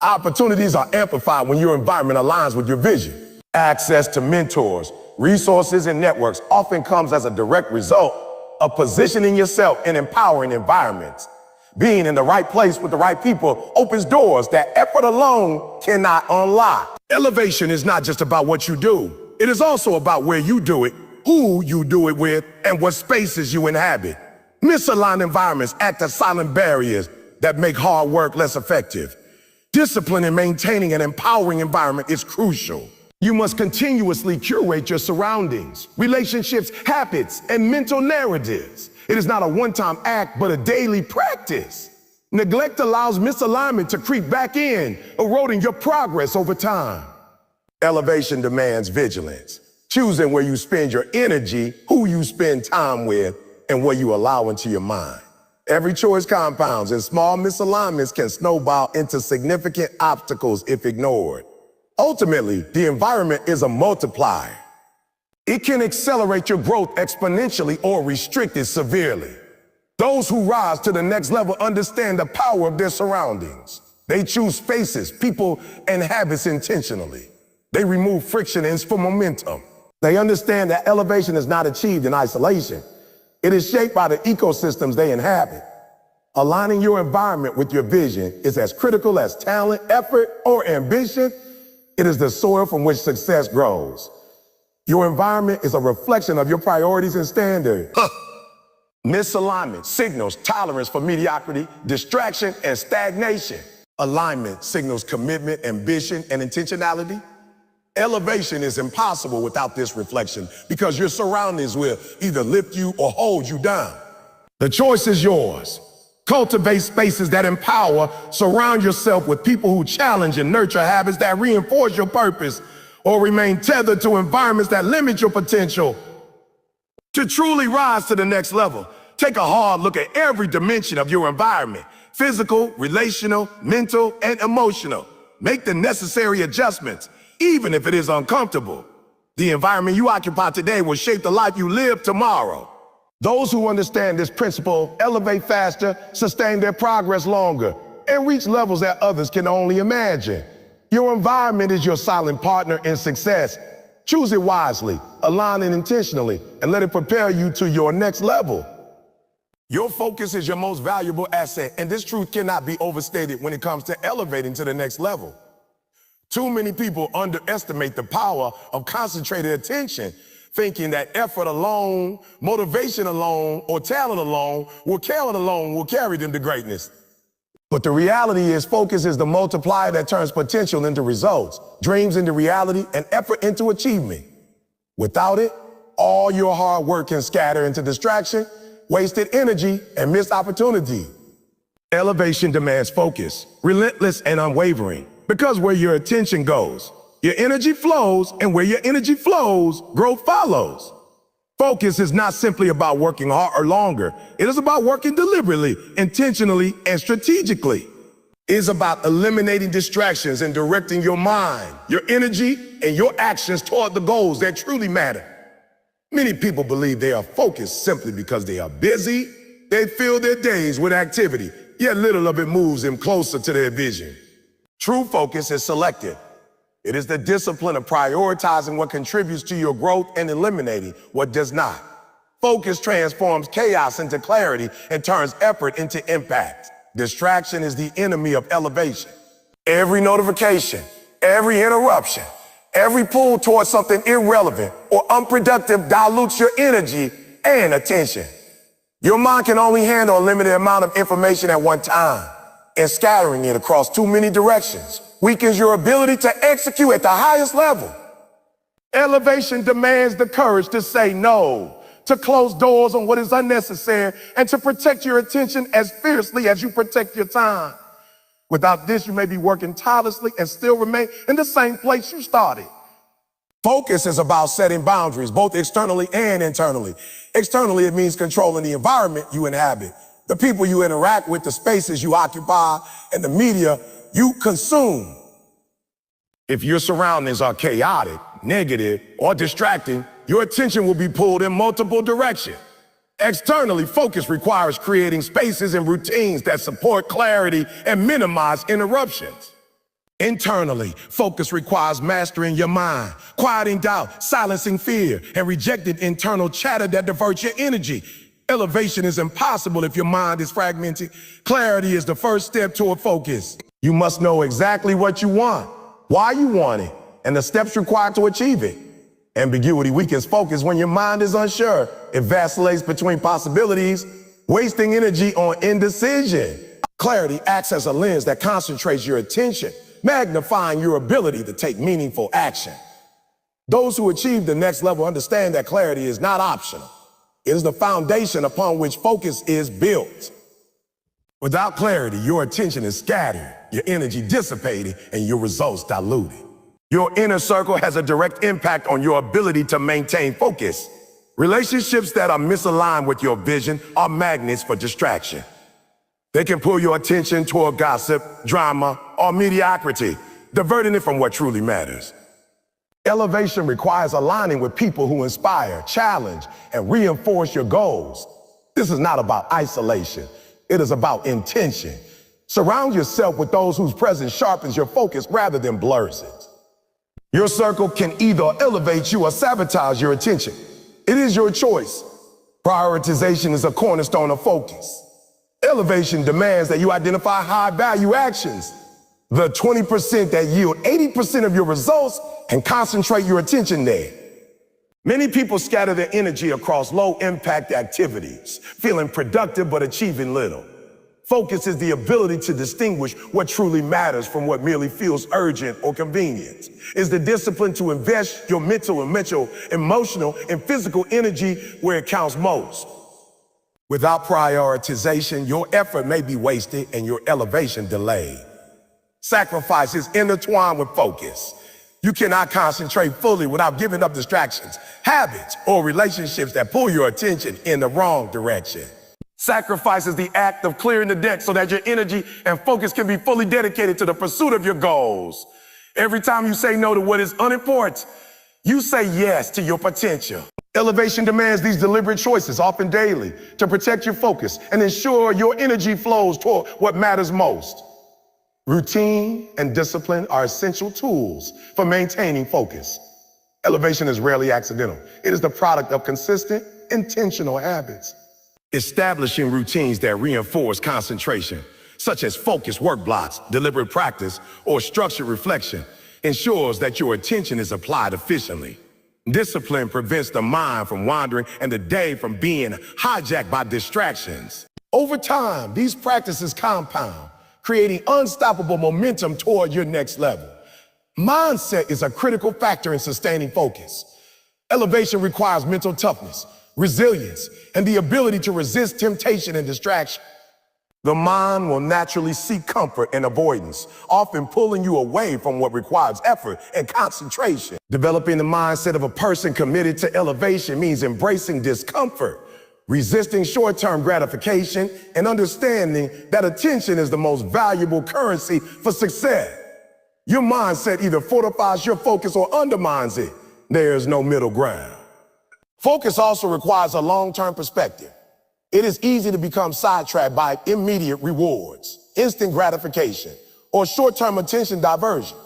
Opportunities are amplified when your environment aligns with your vision. Access to mentors, resources, and networks often comes as a direct result of positioning yourself in empowering environments. Being in the right place with the right people opens doors that effort alone cannot unlock. Elevation is not just about what you do. It is also about where you do it, who you do it with, and what spaces you inhabit. Misaligned environments act as silent barriers that make hard work less effective. Discipline in maintaining an empowering environment is crucial. You must continuously curate your surroundings, relationships, habits, and mental narratives. It is not a one-time act, but a daily practice. Neglect allows misalignment to creep back in, eroding your progress over time. Elevation demands vigilance, choosing where you spend your energy, who you spend time with, and what you allow into your mind. Every choice compounds, and small misalignments can snowball into significant obstacles if ignored. Ultimately, the environment is a multiplier. It can accelerate your growth exponentially or restrict it severely. Those who rise to the next level understand the power of their surroundings. They choose spaces, people, and habits intentionally. They remove frictions for momentum. They understand that elevation is not achieved in isolation. It is shaped by the ecosystems they inhabit. Aligning your environment with your vision is as critical as talent, effort, or ambition. It is the soil from which success grows. Your environment is a reflection of your priorities and standards. Misalignment signals tolerance for mediocrity, distraction, and stagnation. Alignment signals commitment, ambition, and intentionality. Elevation is impossible without this reflection because your surroundings will either lift you or hold you down. The choice is yours. Cultivate spaces that empower, surround yourself with people who challenge and nurture habits that reinforce your purpose, or remain tethered to environments that limit your potential. To truly rise to the next level, take a hard look at every dimension of your environment: physical, relational, mental, and emotional. Make the necessary adjustments, even if it is uncomfortable. The environment you occupy today will shape the life you live tomorrow. Those who understand this principle elevate faster, sustain their progress longer, and reach levels that others can only imagine. Your environment is your silent partner in success. Choose it wisely, align it intentionally, and let it propel you to your next level. Your focus is your most valuable asset, and this truth cannot be overstated when it comes to elevating to the next level. Too many people underestimate the power of concentrated attention, thinking that effort alone, motivation alone, or talent alone will carry them to greatness. But the reality is focus is the multiplier that turns potential into results, dreams into reality, and effort into achievement. Without it, all your hard work can scatter into distraction, wasted energy, and missed opportunity. Elevation demands focus, relentless and unwavering, because where your attention goes, your energy flows, and where your energy flows, growth follows. Focus is not simply about working harder or longer. It is about working deliberately, intentionally, and strategically. It is about eliminating distractions and directing your mind, your energy, and your actions toward the goals that truly matter. Many people believe they are focused simply because they are busy. They fill their days with activity, yet little of it moves them closer to their vision. True focus is selective. It is the discipline of prioritizing what contributes to your growth and eliminating what does not. Focus transforms chaos into clarity and turns effort into impact. Distraction is the enemy of elevation. Every notification, every interruption, every pull towards something irrelevant or unproductive dilutes your energy and attention. Your mind can only handle a limited amount of information at one time, and scattering it across too many directions weakens your ability to execute at the highest level. Elevation demands the courage to say no, to close doors on what is unnecessary, and to protect your attention as fiercely as you protect your time. Without this, you may be working tirelessly and still remain in the same place you started. Focus is about setting boundaries, both externally and internally. Externally, it means controlling the environment you inhabit, the people you interact with, the spaces you occupy, and the media you consume. If your surroundings are chaotic, negative, or distracting, your attention will be pulled in multiple directions. Externally, focus requires creating spaces and routines that support clarity and minimize interruptions. Internally, focus requires mastering your mind, quieting doubt, silencing fear, and rejecting internal chatter that diverts your energy. Elevation is impossible if your mind is fragmented. Clarity is the first step toward focus. You must know exactly what you want, why you want it, and the steps required to achieve it. Ambiguity weakens focus when your mind is unsure. It vacillates between possibilities, wasting energy on indecision. Clarity acts as a lens that concentrates your attention, magnifying your ability to take meaningful action. Those who achieve the next level understand that clarity is not optional. It is the foundation upon which focus is built. Without clarity, your attention is scattered, your energy dissipated, and your results diluted. Your inner circle has a direct impact on your ability to maintain focus. Relationships that are misaligned with your vision are magnets for distraction. They can pull your attention toward gossip, drama, or mediocrity, diverting it from what truly matters. Elevation requires aligning with people who inspire, challenge, and reinforce your goals. This is not about isolation. It is about intention. Surround yourself with those whose presence sharpens your focus rather than blurs it. Your circle can either elevate you or sabotage your attention. It is your choice. Prioritization is a cornerstone of focus. Elevation demands that you identify high-value actions, the 20% that yield 80% of your results, and concentrate your attention there. Many people scatter their energy across low-impact activities, feeling productive but achieving little. Focus is the ability to distinguish what truly matters from what merely feels urgent or convenient. It's the discipline to invest your mental, emotional, and physical energy where it counts most. Without prioritization, your effort may be wasted and your elevation delayed. Sacrifice is intertwined with focus. You cannot concentrate fully without giving up distractions, habits, or relationships that pull your attention in the wrong direction. Sacrifice is the act of clearing the deck so that your energy and focus can be fully dedicated to the pursuit of your goals. Every time you say no to what is unimportant, you say yes to your potential. Elevation demands these deliberate choices, often daily, to protect your focus and ensure your energy flows toward what matters most. Routine and discipline are essential tools for maintaining focus. Elevation is rarely accidental. It is the product of consistent, intentional habits. Establishing routines that reinforce concentration, such as focused work blocks, deliberate practice, or structured reflection, ensures that your attention is applied efficiently. Discipline prevents the mind from wandering and the day from being hijacked by distractions. Over time, these practices compound, creating unstoppable momentum toward your next level. Mindset is a critical factor in sustaining focus. Elevation requires mental toughness, resilience, and the ability to resist temptation and distraction. The mind will naturally seek comfort and avoidance, often pulling you away from what requires effort and concentration. Developing the mindset of a person committed to elevation means embracing discomfort, resisting short-term gratification, and understanding that attention is the most valuable currency for success. Your mindset either fortifies your focus or undermines it. There's no middle ground. Focus also requires a long-term perspective. It is easy to become sidetracked by immediate rewards, instant gratification, or short-term attention diversion.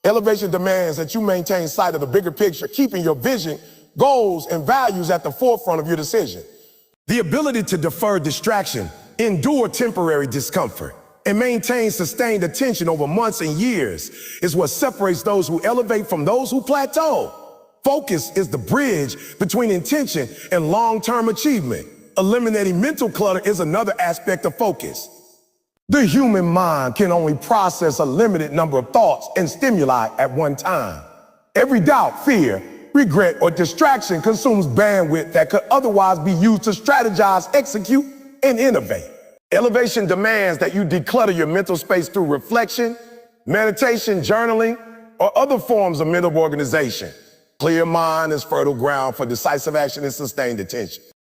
Elevation demands that you maintain sight of the bigger picture, keeping your vision, goals, and values at the forefront of your decision. The ability to defer distraction, endure temporary discomfort, and maintain sustained attention over months and years is what separates those who elevate from those who plateau. Focus is the bridge between intention and long-term achievement. Eliminating mental clutter is another aspect of focus. The human mind can only process a limited number of thoughts and stimuli at one time. Every doubt, fear, regret, or distraction consumes bandwidth that could otherwise be used to strategize, execute, and innovate. Elevation demands that you declutter your mental space through reflection, meditation, journaling, or other forms of mental organization. Clear mind is fertile ground for decisive action and sustained attention.